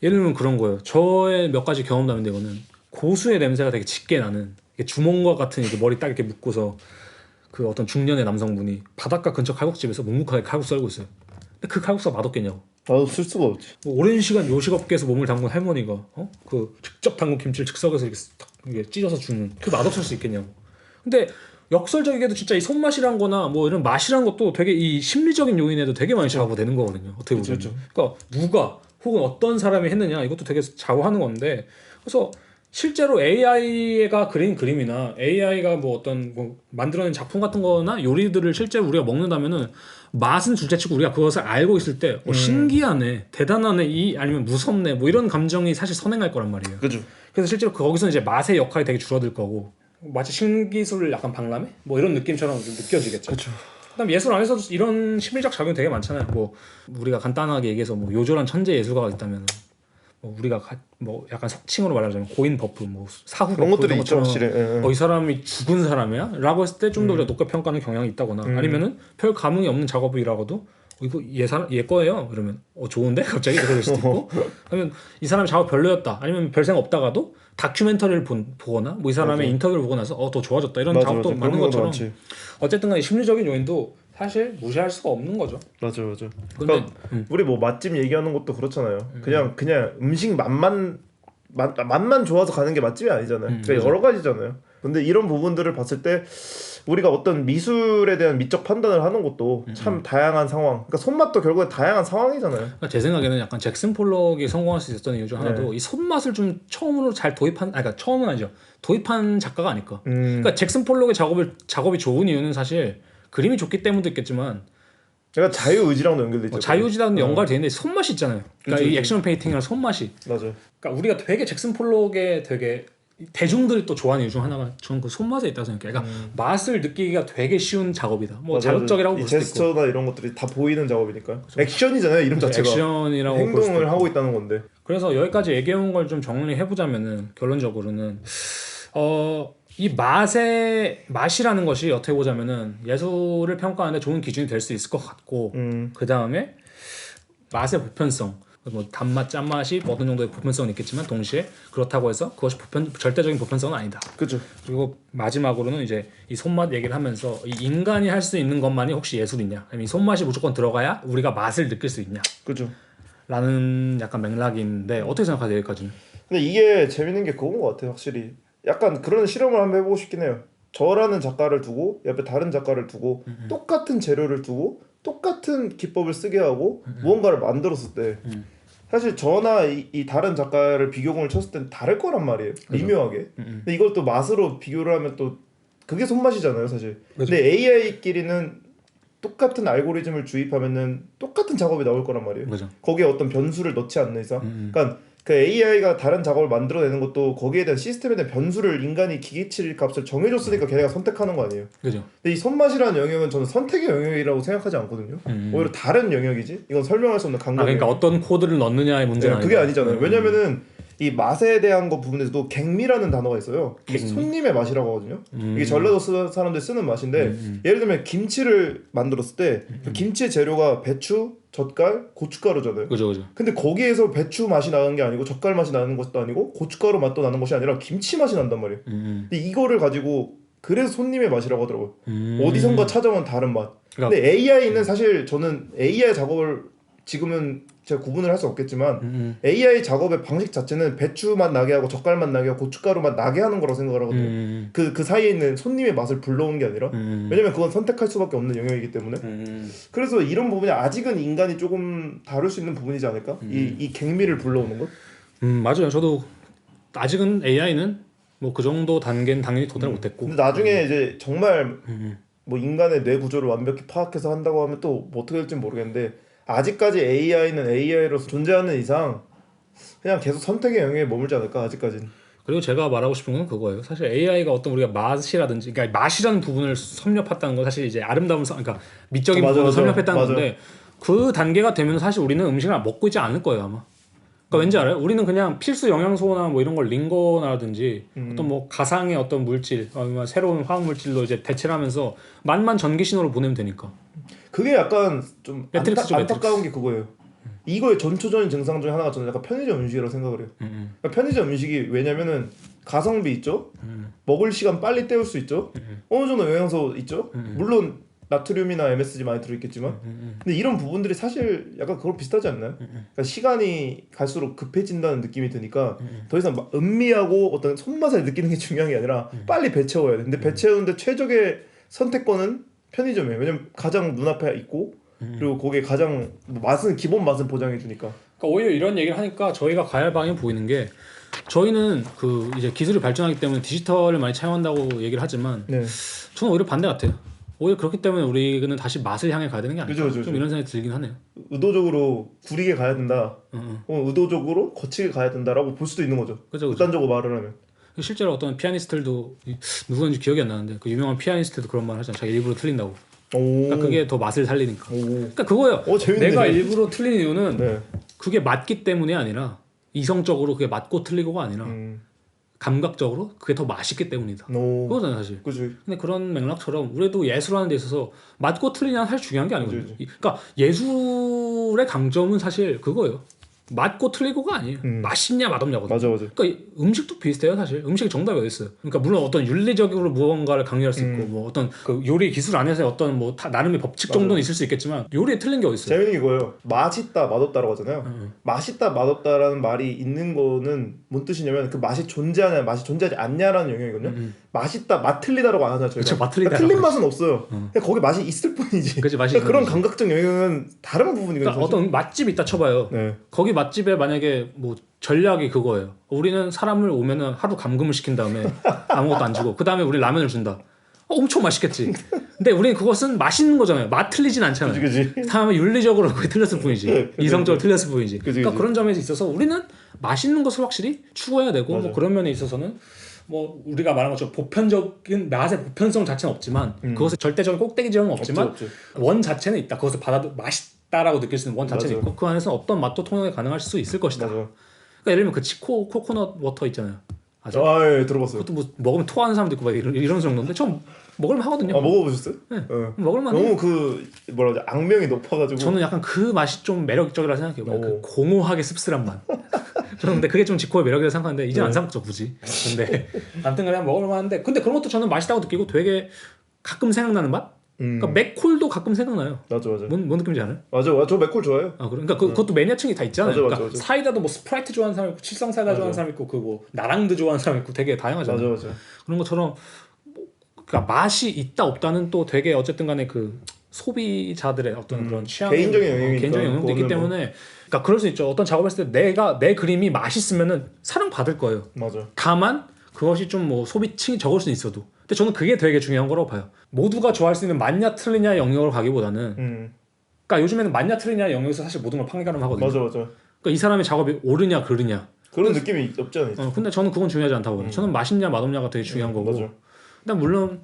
예를 들면 그런 거예요. 저의 몇 가지 경험담인데 이거는 고수의 냄새가 되게 짙게 나는 주몽과 같은 이렇게 머리 딱 이렇게 묶고서 그 어떤 중년의 남성분이 바닷가 근처 칼국집에서 묵묵하게 칼국수 썰고 있어요. 근데 그 칼국수가 맛없겠냐고. 나도 쓸 수가 없지. 뭐 오랜 시간 요식업계에서 몸을 담근 할머니가 그 직접 담근 김치를 즉석에서 이렇게 탁 이게 찢어서 주는 그 맛없을 수 있겠냐고. 근데 역설적이게도 진짜 이 손맛이란 거나 뭐 이런 맛이란 것도 되게 이 심리적인 요인에도 되게 많이 좌우되는 거거든요. 어떻게 보면. 그러니까 누가 혹은 어떤 사람이 했느냐 이것도 되게 좌우하는 건데, 그래서 실제로 AI가 그린 그림이나 AI가 뭐 어떤 뭐 만들어낸 작품 같은 거나 요리들을 실제로 우리가 먹는다면은 맛은 둘째치고 우리가 그것을 알고 있을 때 신기하네, 대단하네, 아니면 무섭네 뭐 이런 감정이 사실 선행할 거란 말이에요. 그죠. 그래서 실제로 거기서 이제 맛의 역할이 되게 줄어들 거고 마치 신기술을 약간 박람회 뭐 이런 느낌처럼 좀 느껴지겠죠. 그렇죠. 그다음 예술 안에서도 이런 심리적 작용이 되게 많잖아요. 뭐 우리가 간단하게 얘기해서 뭐 요절한 천재 예술가가 있다면 뭐 우리가 뭐 약간 속칭으로 말하자면 고인 버프, 뭐 사후 그런 버프 것들이 이런 있죠, 것처럼 확실히. 이 사람이 죽은 사람이야?라고 했을 때 좀 더 우리가 높게 평가하는 경향이 있다거나 아니면은 별 감흥이 없는 작업이라고도 이거 얘 거예요. 그러면 좋은데 갑자기 이렇게 될 수도 있고, 아니면 이 사람 작업 별로였다. 아니면 별 생각 없다가도 다큐멘터리를 보거나 뭐 이 사람의 인터뷰를 보고 나서 더 좋아졌다 이런 작업도 많은 것처럼 어쨌든 간에 심리적인 요인도 사실 무시할 수가 없는 거죠. 맞아. 그러니까 우리 뭐 맛집 얘기하는 것도 그렇잖아요. 그냥 음식 맛만 좋아서 가는 게 맛집이 아니잖아요. 그러니까 여러 가지잖아요. 근데 이런 부분들을 봤을 때 우리가 어떤 미술에 대한 미적 판단을 하는 것도 참 다양한 상황. 그러니까 손맛도 결국엔 다양한 상황이잖아요. 그러니까 제 생각에는 약간 잭슨 폴록이 성공할 수 있었던 이유 중 하나도 이 손맛을 좀 처음으로 잘 그러니까 처음은 아니죠. 도입한 작가가 아닐까. 그러니까 잭슨 폴록의 작업이 좋은 이유는 사실 그림이 좋기 때문도 있겠지만 그러니까 자유의지랑도 연결돼 있죠. 자유의지랑도 연관이 되는데 손맛이 있잖아요. 그러니까 이 액션 페인팅이랑 손맛이. 맞아요. 그러니까 우리가 되게 잭슨 폴록의 되게 대중들이 또 좋아하는 이유 중 하나가 저는 그 손맛에 있다고 생각해요. 그러니까 맛을 느끼기가 되게 쉬운 작업이다. 뭐 자극적이라고 볼 수도 있고. 제스처나 이런 것들이 다 보이는 작업이니까. 액션이잖아요, 이름 자체가. 액션이라고 행동을 하고 있다는 건데. 그래서 여기까지 얘기해온 걸 좀 정리해 보자면은 결론적으로는 이 맛이라는 것이 어떻게 보자면은 예술을 평가하는데 좋은 기준이 될 수 있을 것 같고 그 다음에 맛의 보편성 뭐 단맛 짠맛이 어느 정도의 보편성은 있겠지만 동시에 그렇다고 해서 그것이 절대적인 보편성은 아니다. 그죠. 그리고 마지막으로는 이제 이 손맛 얘기를 하면서 이 인간이 할 수 있는 것만이 혹시 예술이냐 아니면 이 손맛이 무조건 들어가야 우리가 맛을 느낄 수 있냐 그죠. 라는 약간 맥락이 있는데 어떻게 생각하세요 여기까지는? 근데 이게 재밌는 게 그건 것 같아요. 확실히 약간 그런 실험을 한번 해보고 싶긴 해요. 저라는 작가를 두고 옆에 다른 작가를 두고 똑같은 재료를 두고 똑같은 기법을 쓰게 하고 무언가를 만들었을 때 사실 저나 이 다른 작가를 비교공을 쳤을 땐 다를 거란 말이에요. 미묘하게. 근데 이걸 또 맛으로 비교를 하면 또 그게 손맛이잖아요, 사실. 그죠. 근데 AI끼리는 똑같은 알고리즘을 주입하면은 똑같은 작업이 나올 거란 말이에요. 그죠. 거기에 어떤 변수를 넣지 않는 이상. 그러니까 그 AI가 다른 작업을 만들어내는 것도 거기에 대한 시스템에 대한 변수를 인간이 기계칠 값을 정해줬으니까 걔네가 선택하는 거 아니에요. 그죠. 근데 이 손맛이라는 영역은 저는 선택의 영역이라고 생각하지 않거든요. 오히려 다른 영역이지. 이건 설명할 수 없는 강점. 그러니까 어떤 코드를 넣느냐의 문제는 그게 아니다. 아니잖아요. 왜냐면은 이 맛에 대한 거 부분에서도 갱미라는 단어가 있어요. 갱미? 손님의 맛이라고 하거든요. 이게 전라도 사람들이 쓰는 맛인데 예를 들면 김치를 만들었을 때 그 김치의 재료가 배추, 젓갈, 고춧가루잖아요. 그죠, 그죠. 근데 거기에서 배추 맛이 나는 게 아니고 젓갈 맛이 나는 것도 아니고 고춧가루 맛도 나는 것이 아니라 김치 맛이 난단 말이에요. 근데 이거를 가지고 그래서 손님의 맛이라고 하더라고요. 어디선가 찾아온 다른 맛. 그러니까, 근데 AI는 사실 저는 AI 작업을 지금은 제가 구분을 할 수 없겠지만 AI 작업의 방식 자체는 배추 맛 나게 하고 젓갈 맛 나게 하고 고춧가루 맛 나게 하는 거라고 생각을 하거든요. 그 사이에 있는 손님의 맛을 불러오는 게 아니라 왜냐면 그건 선택할 수밖에 없는 영역이기 때문에 그래서 이런 부분이 아직은 인간이 조금 다룰 수 있는 부분이지 않을까? 이 갱미를 불러오는 것? 맞아요. 저도 아직은 AI는 뭐 그 정도 단계는 당연히 도달 못했고. 근데 나중에 이제 정말 뭐 인간의 뇌 구조를 완벽히 파악해서 한다고 하면 또 뭐 어떻게 될지 모르겠는데 아직까지 AI는 AI로서 존재하는 이상 그냥 계속 선택의 영역에 머물지 않을까 아직까지는. 그리고 제가 말하고 싶은 건 그거예요. 사실 AI가 어떤 우리가 맛이라든지, 그러니까 맛이라는 부분을 섭렵했다는 건 사실 이제 아름다움, 그러니까 미적인 부분을 섭렵했다는 건데 그 단계가 되면 사실 우리는 음식을 먹고 있지 않을 거예요 아마. 그러니까 왠지 알아요? 우리는 그냥 필수 영양소나 뭐 이런 걸 링거나든지 어떤 뭐 가상의 어떤 물질, 새로운 화학 물질로 이제 대체를 하면서 맛만 전기 신호로 보내면 되니까. 그게 약간 좀 매트릭스죠, 안타까운 게 그거예요. 이거의 전초전인 증상 중에 하나가 저는 약간 편의점 음식이라고 생각을 해요. 그러니까 편의점 음식이 왜냐면은 가성비 있죠. 먹을 시간 빨리 때울 수 있죠. 어느 정도 영양소 있죠. 물론 나트륨이나 MSG 많이 들어있겠지만 근데 이런 부분들이 사실 약간 그걸 비슷하지 않나요? 그러니까 시간이 갈수록 급해진다는 느낌이 드니까 더 이상 막 음미하고 어떤 손맛을 느끼는 게 중요한 게 아니라 빨리 배 채워야 돼. 근데 배 채우는데 최적의 선택권은 편의점이에요. 왜냐면 가장 눈앞에 있고 그리고 거기에 가장 맛은 기본 맛은 보장해 주니까. 그러니까 오히려 이런 얘기를 하니까 저희가 가야 할 방향이 보이는 게 저희는 그 이제 기술이 발전하기 때문에 디지털을 많이 차용한다고 얘기를 하지만 네. 저는 오히려 반대 같아요. 오히려 그렇기 때문에 우리는 다시 맛을 향해 가야 되는 게 아닐까. 그죠. 좀 이런 생각이 들긴 하네요. 의도적으로 구리게 가야 된다. 의도적으로 거치게 가야 된다라고 볼 수도 있는 거죠. 그죠. 극단적으로 말을 하면. 실제로 어떤 피아니스트들도 누구인지 기억이 안 나는데 그 유명한 피아니스트도 그런 말 하잖아요. 자기 일부러 틀린다고. 그러니까 그게 더 맛을 살리니까. 그러니까 그거예요. 재밌네. 내가 일부러 틀린 이유는 네. 그게 맞기 때문이 아니라 이성적으로 그게 맞고 틀리고가 아니라 감각적으로 그게 더 맛있기 때문이다. 그거잖아요 사실. 그죠. 근데 그런 맥락처럼 우리도 예술하는 데 있어서 맞고 틀리냐 사실 중요한 게 아니거든요. 그러니까 예술의 강점은 사실 그거예요. 맞고 틀리고가 아니에요. 맛있냐 맛없냐거든요. 맞아. 그러니까 음식도 비슷해요 사실. 음식이 정답이 어디 있어요. 그러니까 물론 어떤 윤리적으로 무언가를 강요할 수 있고 뭐 어떤 그 요리 기술 안에서 어떤 뭐 나름의 법칙 정도는 있을 수 있겠지만 요리에 틀린 게 어디 있어요. 재밌는 게 뭐예요? 맛있다 맛없다라고 하잖아요. 맛있다 맛없다라는 말이 있는 거는 뭔 뜻이냐면 그 맛이 존재하냐 맛이 존재하지 않냐라는 영역이거든요. 맛있다 맛 틀리다라고 안 하잖아요 저희가. 그쵸, 맛 틀리다. 그러니까 틀린 맛은 없어요. 그냥 거기 맛이 있을 뿐이지. 그치, 맛이 그러니까 그런 있는 감각적 영역은 다른 부분이거든요. 그러니까 어떤 맛집 있다 쳐봐요. 네. 거기 맛집에 만약에 뭐 전략이 그거예요. 우리는 사람을 오면은 하루 감금을 시킨 다음에 아무것도 안 주고 그 다음에 우리 라면을 준다. 엄청 맛있겠지. 근데 우리는 그것은 맛있는 거잖아요. 맛 틀리진 않잖아요. 그치. 다음에 윤리적으로 그게 틀렸을 뿐이지. 이성적으로 틀렸을 뿐이지. 그러니까 그런 점에 있어서 우리는 맛있는 것을 확실히 추구해야 되고 뭐 그런 면에 있어서는 뭐 우리가 말한 것처럼 보편적인 맛의 보편성 자체는 없지만 그것의 절대적인 꼭대기 지점은 없지만 없죠. 원 자체는 있다. 그것을 맛있다라고 느낄 수 있는 원 자체는 있고 그 안에서 어떤 맛도 통용이 가능할 수 있을 것이다. 맞아. 그러니까 예를 들면 그 코코넛 워터 있잖아요. 아세요? 예, 들어봤어요. 그것도 뭐 먹으면 토하는 사람도 있고 막 이런 정도인데 좀 먹을만 하거든요. 아, 먹어보셨어요? 네. 예. 먹을만 해요. 너무 그 뭐라 하지 악명이 높아가지고. 저는 약간 그 맛이 좀 매력적이라 생각해요. 그 오. 공허하게 씁쓸한 맛. 저는 근데 그게 좀 지코의 매력이라 생각하는데 이제 네. 안 사 먹죠 굳이. 근데 아무튼간에 한번 먹을만 한데 근데 그런 것도 저는 맛있다고 느끼고 되게 가끔 생각나는 맛? 그러니까 맥콜도 가끔 생각나요. 맞아. 뭔 느낌인지 알아요? 맞아. 저 맥콜 좋아해요. 아 그러니까 그것도 매니아층이 다 있잖아요. 맞아. 그러니까 사이다도 뭐 스프라이트 좋아하는 사람 있고 칠성 사이다 맞아. 좋아하는 사람 있고 그 뭐 나랑드 좋아하는 사람 있고 되게 다양하잖아요. 맞아. 그런 것처럼 뭐, 그러니까 맛이 있다 없다는 또 되게 어쨌든간에 그 소비자들의 어떤 그런 취향 개인적인 영역이니까. 개인적인 영역도 있기 그거는 뭐. 때문에 그러니까 그럴 수 있죠. 어떤 작업을 했을 때 내 그림이 맛있으면은 사랑 받을 거예요. 맞아. 다만 그것이 좀 뭐 소비층이 적을 수는 있어도 근데 저는 그게 되게 중요한 거라고 봐요. 모두가 좋아할 수 있는 맞냐 틀리냐 영역으로 가기보다는 그러니까 요즘에는 맞냐 틀리냐 영역에서 사실 모든 걸 판가름 하거든요. 맞아. 그러니까 이 사람의 작업이 옳으냐 그르냐 그런 느낌이 없지 않아요? 근데 저는 그건 중요하지 않다고 봐요. 저는 맛있냐 맛없냐가 되게 중요한 거고 맞아. 근데 물론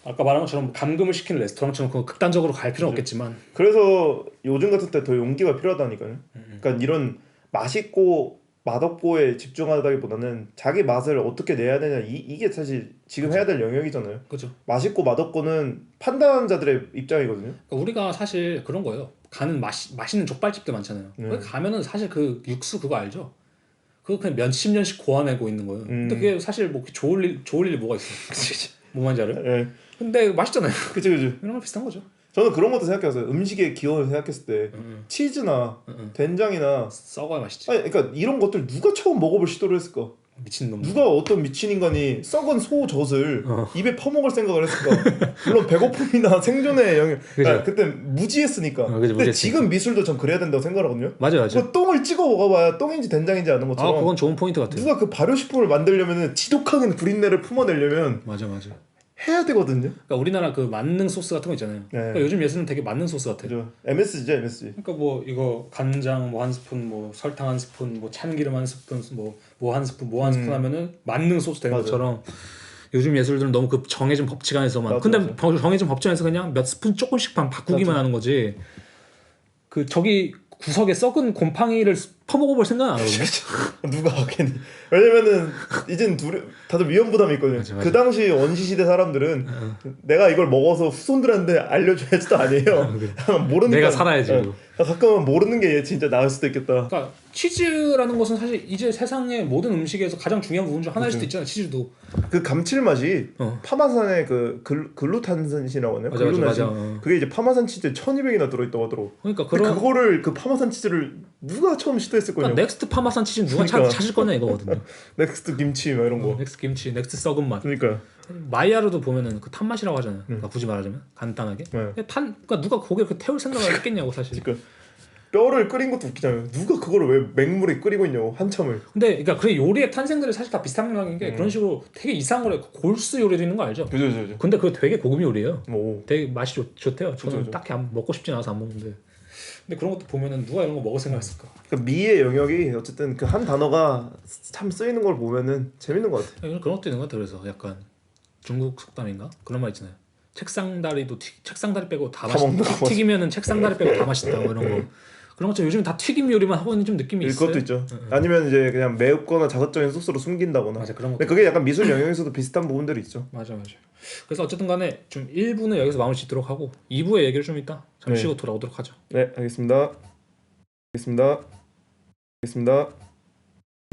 아까 말한 것처럼 감금을 시키는 레스토랑처럼 그거 극단적으로 갈 필요는 없겠지만 그래서 요즘 같은 때 더 용기가 필요하다니까요. 그러니까 이런 맛있고 맛없고에 집중하다기보다는 자기 맛을 어떻게 내야 되냐 이게 사실 지금 해야 될 영역이잖아요. 그렇죠. 맛있고 맛없고는 판단자들의 입장이거든요. 그러니까 우리가 사실 그런 거예요. 가는 맛있는 족발집들 많잖아요. 거기 가면은 사실 그 육수 그거 알죠? 그거 그냥 몇십 년씩 고아내고 있는 거예요. 근데 그게 사실 뭐 좋을 일 뭐가 있어? 뭐 말인지 알아요? 예. 근데 맛있잖아요. 그치. 이런 거 비슷한 거죠. 저는 그런 것도 생각해봤어요. 음식의 기원을 생각했을 때 치즈나 된장이나 썩어야 맛있지. 아니 그러니까 이런 것들 누가 처음 먹어볼 시도를 했을까? 미친놈. 누가 어떤 미친 인간이 썩은 소 젖을 입에 퍼먹을 생각을 했을까? 물론 배고픔이나 생존의 영역. 그죠. 그때 무지했으니까. 그죠, 근데 무지했으니까. 지금 미술도 전 그래야 된다고 생각하거든요. 맞아요. 그 똥을 찍어 먹어봐야 똥인지 된장인지 아는 것처럼. 그건 좋은 포인트 같아요. 누가 그 발효식품을 만들려면 지독한 비린내를 품어내려면 맞아. 해야 되거든요. 그러니까 우리나라 그 만능 소스 같은 거 있잖아요. 그러니까 요즘 예술은 되게 만능 소스 같아요. 그죠. MSG죠, MSG. 그러니까 뭐 이거 간장 뭐 한 스푼, 뭐 설탕 한 스푼, 뭐 참기름 한 스푼, 뭐 한 스푼, 뭐 한 스푼 하면은 만능 소스 되는 맞아요. 것처럼 요즘 예술들은 너무 그 정해진 법칙 안에서만. 맞아, 근데 정해진 법칙 안에서 그냥 몇 스푼 조금씩만 바꾸기만 하는 거지. 그 저기 구석에 썩은 곰팡이를 퍼먹어볼 생각은 안 하거든요. 누가 괜히 왜냐면은 이젠 다들 위험 부담이 있거든요. 맞아. 그 당시 원시 시대 사람들은 내가 이걸 먹어서 후손들한테 알려줘야지도 아니에요. 모르니까 내가 살아야지. 가끔은 모르는 게 진짜 나을 수도 있겠다. 그러니까 치즈라는 것은 사실 이제 세상의 모든 음식에서 가장 중요한 부분 중 하나일 수도 있잖아요. 치즈도. 그 감칠맛이 파마산의 그 글루탄산이라고 하나요? 맞아. 그게 이제 파마산 치즈에 1200이나 들어있다고 하더라고. 그러니까 근데 그거를 그 파마산 치즈를 누가 처음 시도했을 거냐? 그러니까 넥스트 파마산 치즈는 누가 그러니까. 찾을 거냐 이거거든요. 넥스트 김치 막 이런 거. 넥스트 김치, 넥스트 썩은 맛. 그러니까 마이야르도 보면은 그 탄맛이라고 하잖아요. 그러니까 굳이 말하자면 간단하게. 네. 그러니까 누가 고기를 그 태울 생각을 했겠냐고 사실. 그러니까 뼈를 끓인 것도 웃기잖아요. 누가 그거를 왜 맹물에 끓이고 있냐고 한참을. 근데 그러니까 그 요리의 탄생들이 사실 다 비슷한 게 그런 식으로 되게 이상한 거래. 골수 요리도 있는 거 알죠? 그죠. 근데 그거 되게 고급 요리예요. 오. 되게 맛이 좋대요. 저는 그죠. 딱히 먹고 싶진 않아서 안 먹는데. 근데 그런 것도 보면은 누가 이런 거 먹을 생각했을까? 그 미의 영역이 어쨌든 그 한 단어가 참 쓰이는 걸 보면은 재밌는 것 같아. 그런 것도 있는 것 같아요. 그래서 약간 중국 속담인가 그런 말 있잖아요. 책상 다리 빼고 다 먹는다. 맛있다. 튀기면은 책상 다리 빼고 다 맛있다. 뭐 이런 거. 그런 것처럼 요즘 다 튀김 요리만 하고 있는 좀 느낌이 있어요. 그것도 있죠. 아니면 이제 그냥 매웠거나 자극적인 소스로 숨긴다거나. 맞아 그런 거. 근데 그게 약간 미술 영역에서도 비슷한 부분들이 있죠. 맞아. 그래서 어쨌든 간에 좀 1부는 여기서 마무리 짓도록 하고 2부의 얘기를 좀 이따 잠시 쉬고 돌아오도록 하죠. 네, 알겠습니다.